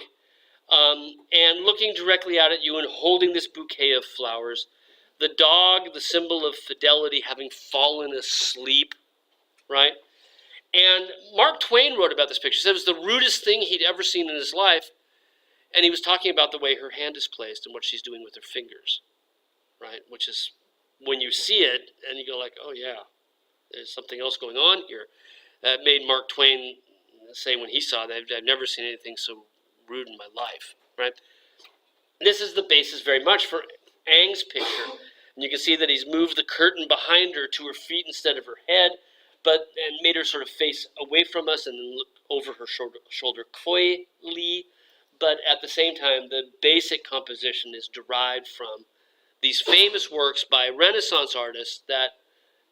and looking directly out at you and holding this bouquet of flowers. The dog, the symbol of fidelity, having fallen asleep, right? And Mark Twain wrote about this picture. He said it was the rudest thing he'd ever seen in his life, and he was talking about the way her hand is placed and what she's doing with her fingers, right? Which is, when you see it, and you go like, oh yeah, there's something else going on here. That made Mark Twain say when he saw that, I've never seen anything so rude in my life, right? This is the basis very much for Ang's picture. And you can see that he's moved the curtain behind her to her feet instead of her head, and made her sort of face away from us and then look over her shoulder coyly. But at the same time, the basic composition is derived from these famous works by Renaissance artists that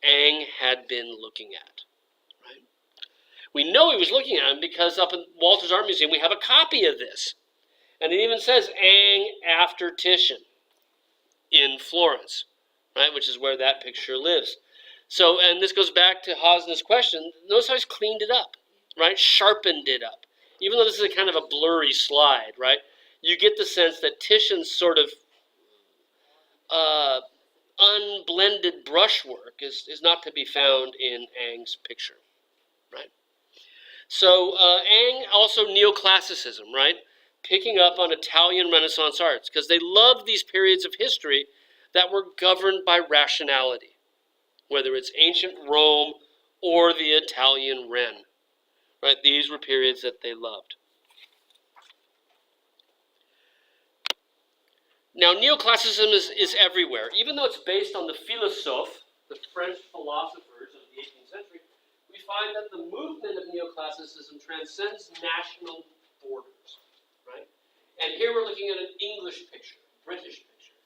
Ang had been looking at. Right? We know he was looking at them because up in Walter's Art Museum we have a copy of this. And it even says Ang after Titian in Florence, right, which is where that picture lives. So, and this goes back to Hosner's question, notice how he's cleaned it up, right, sharpened it up. Even though this is a kind of a blurry slide, right, you get the sense that Titian's sort of unblended brushwork is not to be found in Ang's picture, right? So Ang also neoclassicism, right? Picking up on Italian Renaissance arts because they loved these periods of history that were governed by rationality, whether it's ancient Rome or the Italian Ren, right? These were periods that they loved. Now, neoclassicism is everywhere. Even though it's based on the philosophes, the French philosophers of the 18th century, we find that the movement of neoclassicism transcends national borders, right? And here we're looking at an English picture, British picture,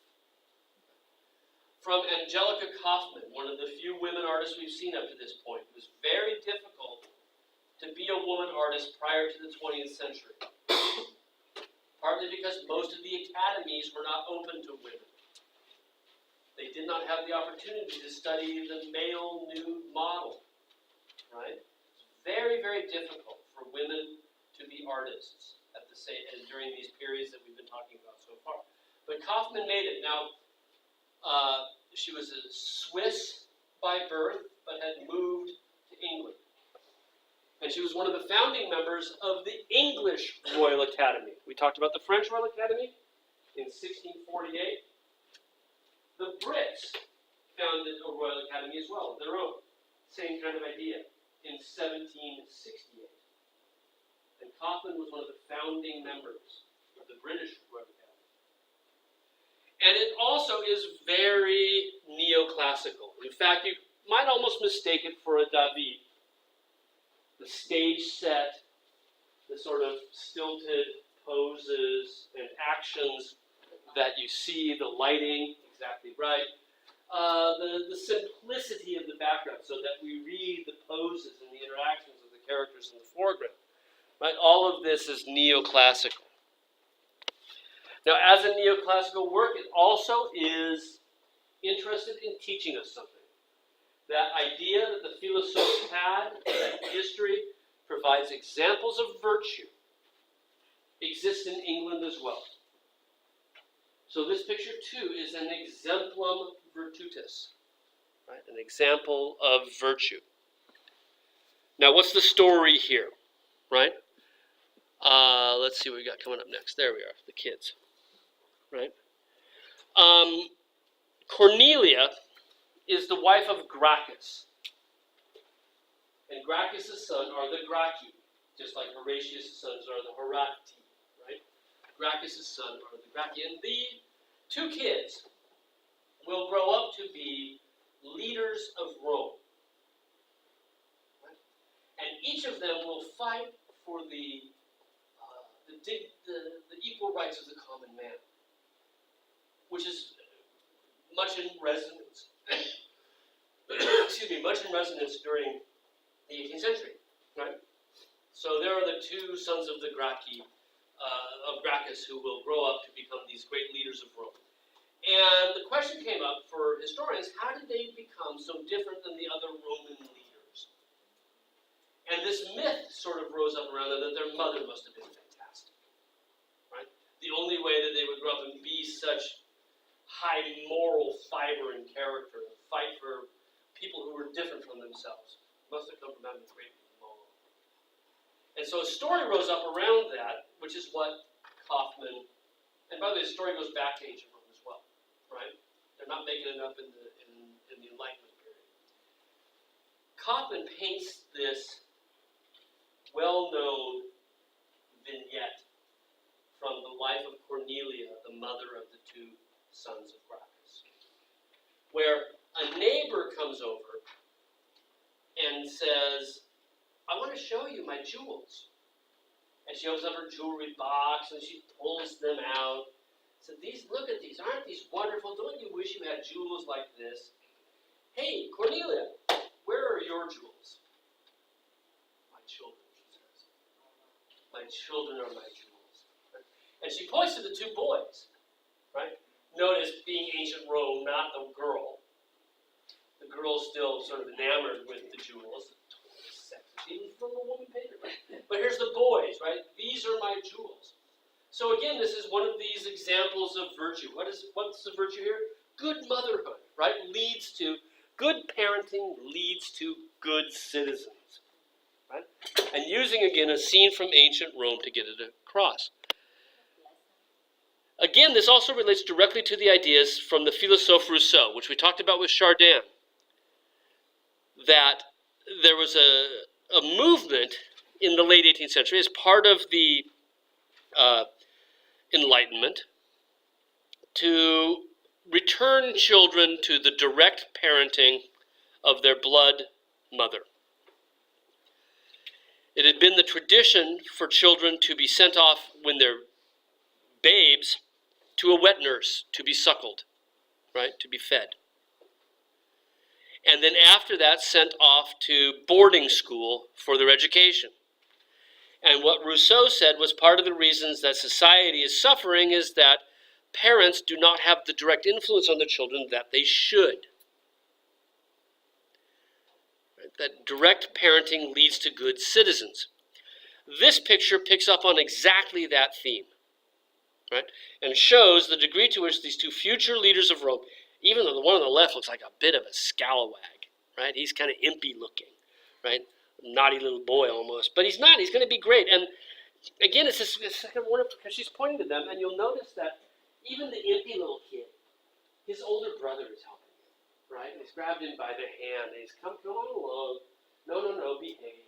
from Angelica Kauffman, one of the few women artists we've seen up to this point. It was very difficult to be a woman artist prior to the 20th century. Partly because most of the academies were not open to women. They did not have the opportunity to study the male nude model, right? It's very, very difficult for women to be artists at the same and during these periods that we've been talking about so far. But Kauffman made it. Now, she was a Swiss by birth, but had moved to England. And she was one of the founding members of the English Royal Academy. We talked about the French Royal Academy in 1648. The Brits founded a Royal Academy as well, of their own. Same kind of idea, in 1768. And Kauffman was one of the founding members of the British Royal Academy. And it also is very neoclassical. In fact, you might almost mistake it for a David. The stage set, the sort of stilted poses and actions that you see, the lighting, exactly right, the simplicity of the background so that we read the poses and the interactions of the characters in the foreground, right? All of this is neoclassical. Now, as a neoclassical work, it also is interested in teaching us something. That idea that the philosophes had, that history provides examples of virtue, exists in England as well. So this picture too is an exemplum virtutis, right? An example of virtue. Now, what's the story here, right? Let's see what we got coming up next. There we are, the kids, right? Cornelia is the wife of Gracchus. And Gracchus' sons are the Gracchi, just like Horatius' sons are the Horati, right? Gracchus' sons are the Gracchi. And the two kids will grow up to be leaders of Rome. Right? And each of them will fight for the equal rights of the common man, which is much in resonance. Excuse me, much in resonance during the 18th century, right? So there are the two sons of the Gracchi, of Gracchus, who will grow up to become these great leaders of Rome. And the question came up for historians: how did they become so different than the other Roman leaders? And this myth sort of rose up around them that their mother must have been fantastic, right? The only way that they would grow up and be such high moral fiber and character and fight for people who were different from themselves must have come from having a great mom. And so a story rose up around that, which is what Kauffman, and by the way, the story goes back to ancient Rome as well, right? They're not making it up in the Enlightenment period. Kauffman paints this well-known vignette from the life of Cornelia, the mother of the two sons of Gracchus, where a neighbor comes over and says, I want to show you my jewels. And she opens up her jewelry box and she pulls them out, Said, look at these, aren't these wonderful? Don't you wish you had jewels like this? Hey, Cornelia, where are your jewels? My children, she says. My children are my jewels. And she points to the two boys, right? Notice being ancient Rome, not the girl. The girl's still sort of enamored with the jewels. Totally sexist, even from the woman painter. But here's the boys, right? These are my jewels. So again, this is one of these examples of virtue. What's the virtue here? Good motherhood, right? Good parenting leads to good citizens, right? And using again a scene from ancient Rome to get it across. Again, this also relates directly to the ideas from the philosophe Rousseau, which we talked about with Chardin, that there was a movement in the late 18th century as part of the Enlightenment to return children to the direct parenting of their blood mother. It had been the tradition for children to be sent off when they're babes to a wet nurse to be suckled, right, to be fed. And then after that sent off to boarding school for their education. And what Rousseau said was part of the reasons that society is suffering is that parents do not have the direct influence on their children that they should. Right? That direct parenting leads to good citizens. This picture picks up on exactly that theme, right? And shows the degree to which these two future leaders of Rome, even though the one on the left looks like a bit of a scalawag, right? He's kind of impy looking, right? Naughty little boy almost, but he's not. He's going to be great. And again, it's kind of wonderful because she's pointing to them, and you'll notice that even the impy little kid, his older brother is helping him, right? And he's grabbed him by the hand, and he's come on along. No, behave.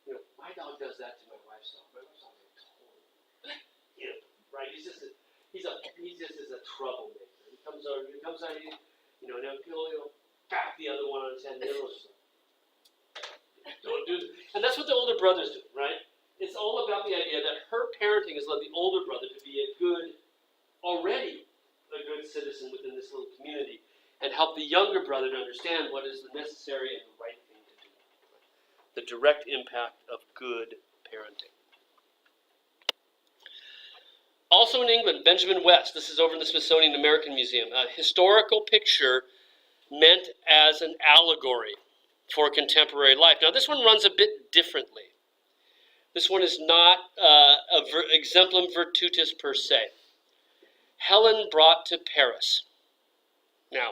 You know, my dog does that to my wife's dog. My wife's dog is totally, you know, right? He just is a troublemaker. He comes out, you know, now he'll back the other one on his head, and the other one's just like, don't do this. And that's what the older brothers do, right? It's all about the idea that her parenting has led the older brother to be already a good citizen within this little community, and help the younger brother to understand what is the necessary and the right thing to do. The direct impact of good parenting. Also in England, Benjamin West, this is over in the Smithsonian American Museum, a historical picture meant as an allegory for contemporary life. Now this one runs a bit differently. This one is not exemplum virtutis per se. Helen brought to Paris. Now,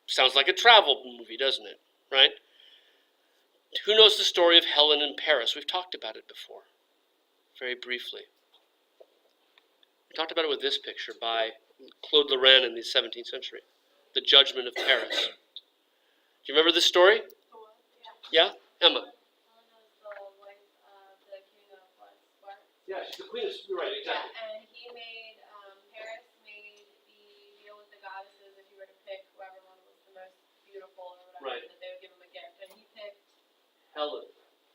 sounds like a travel movie, doesn't it? Right? Who knows the story of Helen in Paris? We've talked about it before, very briefly. We talked about it with this picture by Claude Lorrain in the 17th century, The Judgment of Paris. Do you remember this story? Yeah? Emma? Yeah, she's the queen of, right, exactly. Yeah, and he made, Paris made the deal with the goddesses if you were to pick whoever one was the most beautiful or whatever, Right. that they would give him a gift. And he picked, Helen,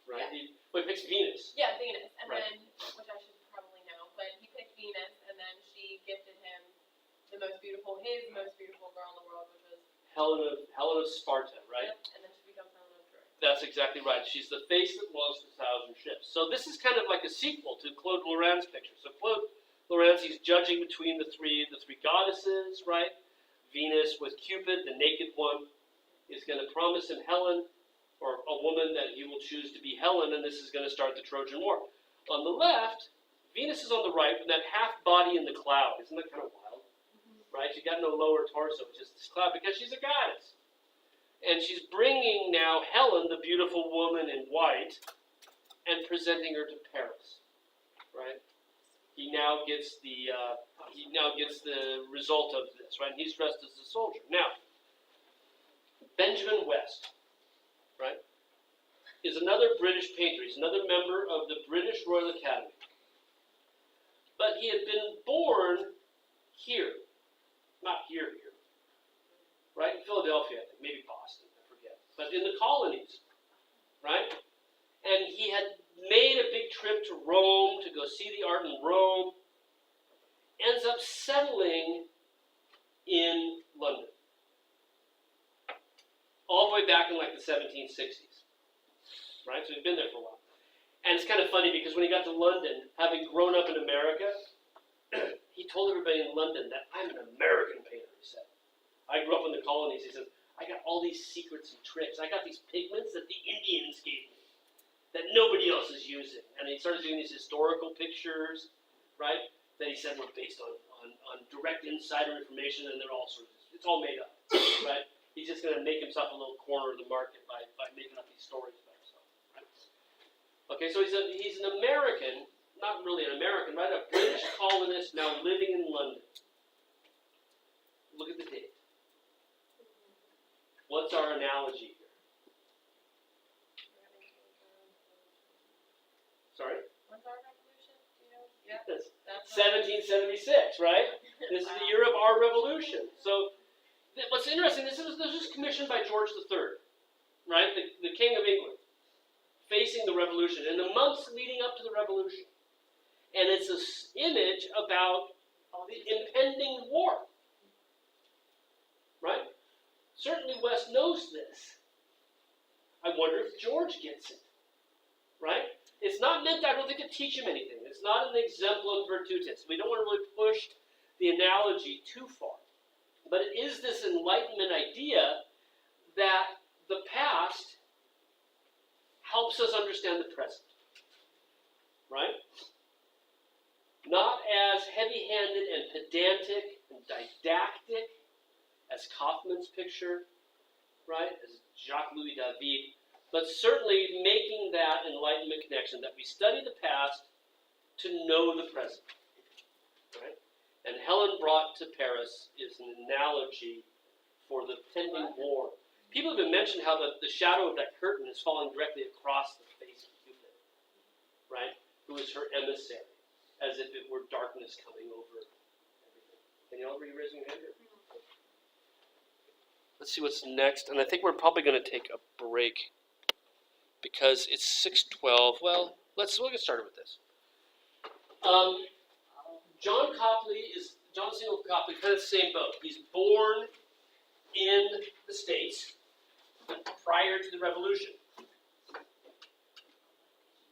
right? Yeah. He picks Venus. yeah, Venus. And Right. then, which I should probably know, but he picked Venus, and then she gifted him his most beautiful girl in the world, which was Helen of Sparta, right? Yep, and then she becomes Helen of Troy. That's exactly right. She's the face that launched 1,000 ships. So this is kind of like a sequel to Claude Lorrain's picture. So Claude Lorrain, he's judging between the three goddesses, right? Venus with Cupid, the naked one, is going to promise him Helen, or a woman that he will choose to be Helen, and this is going to start the Trojan War. On the left, Venus is on the right with that half body in the cloud. Isn't that kind of wild? Right? She got no lower torso, just this cloud, because she's a goddess. And she's bringing now Helen, the beautiful woman in white, and presenting her to Paris, right? He now gets the result of this, right? And he's dressed as a soldier. Now, Benjamin West, right, is another British painter. He's another member of the British Royal Academy. But he had been born here, not here, right? In Philadelphia, I think, maybe Boston, I forget. But in the colonies, right? And he had made a big trip to Rome to go see the art in Rome. And ends up settling in London. All the way back in like the 1760s. Right? So he's been there for a while. And it's kind of funny because when he got to London, having grown up in America, he told everybody in London that I'm an American painter, he said. I grew up in the colonies. He said, I got all these secrets and tricks. I got these pigments that the Indians gave me that nobody else is using. And he started doing these historical pictures, right, that he said were based on direct insider information, and they're all sorts of, it's all made up, right? He's just going to make himself a little corner of the market by making up these stories about himself, right? Okay, so he's an American, not really an American, right? A British colonist now living in London. Look at the date. What's our analogy here? Sorry? When's our revolution? Do you know? Yeah. That's That's 1776, right? This is the year of our revolution. So what's interesting, this was commissioned by George III, right? The King of England, facing the revolution, in the months leading up to the revolution. And it's an image about the impending war, right? Certainly West knows this. I wonder if George gets it, right? It's not meant, I don't think, to teach him anything. It's not an exemplum virtutis. We don't want to really push the analogy too far. But it is this Enlightenment idea that the past helps us understand the present, right? Not as heavy-handed and pedantic and didactic as Kaufman's picture, right, as Jacques-Louis David, but certainly making that Enlightenment connection that we study the past to know the present, right? And Helen brought to Paris is an analogy for the pending war. People have been mentioning how the shadow of that curtain is falling directly across the face of Cupid, right, who is her emissary, as if it were darkness coming over everything. Can you all be raising your hand here? Let's see what's next, and I think we're probably going to take a break because it's 6:12. Well, we'll get started with this. John Samuel Copley, kind of the same boat. He's born in the States prior to the Revolution.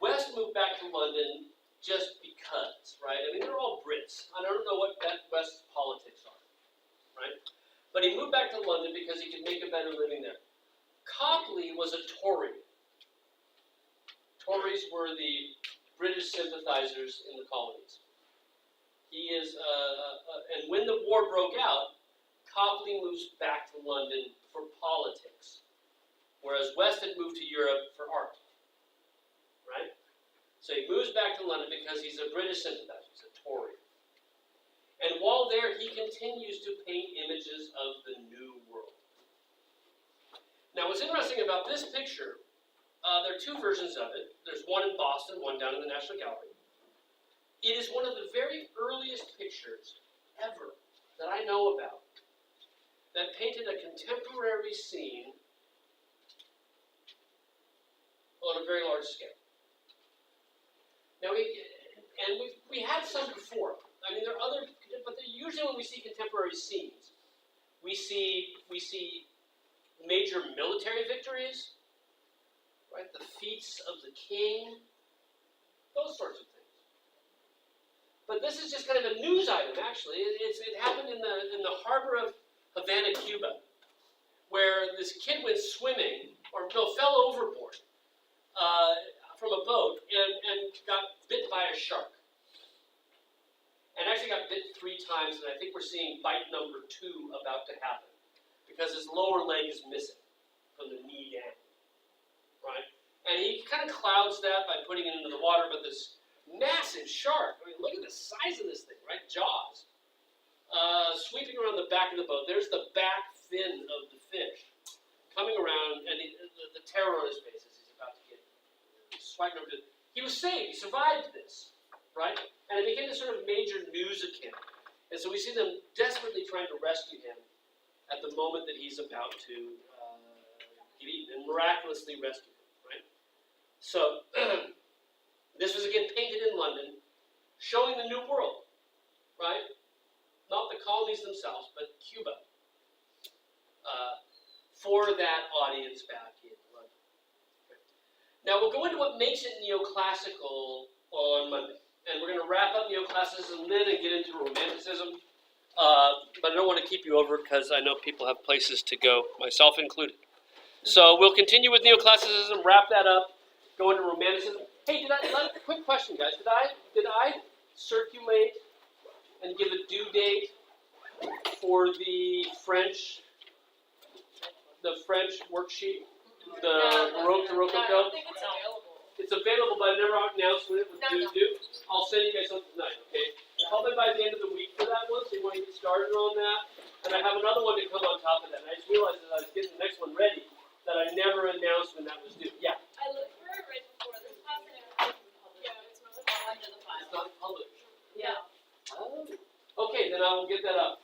West moved back to London just because, right? I mean, they're all Brits. I don't know what West's politics are, right? But he moved back to London because he could make a better living there. Copley was a Tory. Tories were the British sympathizers in the colonies. He is, and when the war broke out, Copley moves back to London for politics, whereas West had moved to Europe for art, right? So he moves back to London because he's a British sympathizer, he's a Tory. And while there, he continues to paint images of the New World. Now, what's interesting about this picture, there are two versions of it. There's one in Boston, one down in the National Gallery. It is one of the very earliest pictures ever that I know about that painted a contemporary scene on a very large scale. Now, we had some before. I mean, there are other, but usually when we see contemporary scenes, we see major military victories, right? The feats of the king, those sorts of things. But this is just kind of a news item, actually. It happened in the harbor of Havana, Cuba, where this kid went swimming, fell overboard from a boat and got bit by a shark. And actually got bit 3 times, and I think we're seeing bite number 2 about to happen, because his lower leg is missing from the knee down, right? And he kind of clouds that by putting it into the water, but this massive shark, I mean, look at the size of this thing, right? Jaws. Sweeping around the back of the boat. There's the back fin of the fish coming around, and the terror on his face as he's about to get swiped over. He was saved. He survived this, right? And it became this sort of major news account. And so we see them desperately trying to rescue him at the moment that he's about to get eaten, and miraculously rescue him, right? So this was again painted in London, showing the New World, right? not the colonies themselves, but Cuba, for that audience back in London. Okay. Now we'll go into what makes it neoclassical on Monday, and we're going to wrap up neoclassicism then and get into romanticism. But I don't want to keep you over because I know people have places to go, myself included. So we'll continue with neoclassicism, wrap that up, go into romanticism. Hey, quick question, guys. Did I circulate and give a due date for the French worksheet, the Rococo? I don't think it's available. It's available, but I never announced when it was due. I'll send you guys something tonight, okay? Probably by the end of the week for that one, so you want to get started on that. And I have another one to come on top of that. And I just realized as I was getting the next one ready that I never announced when that was due. Yeah. I looked for it right before this class and it hasn't been published. Yeah, it's not Under the file. It's not published. Yeah. Oh. Okay, then I will get that up.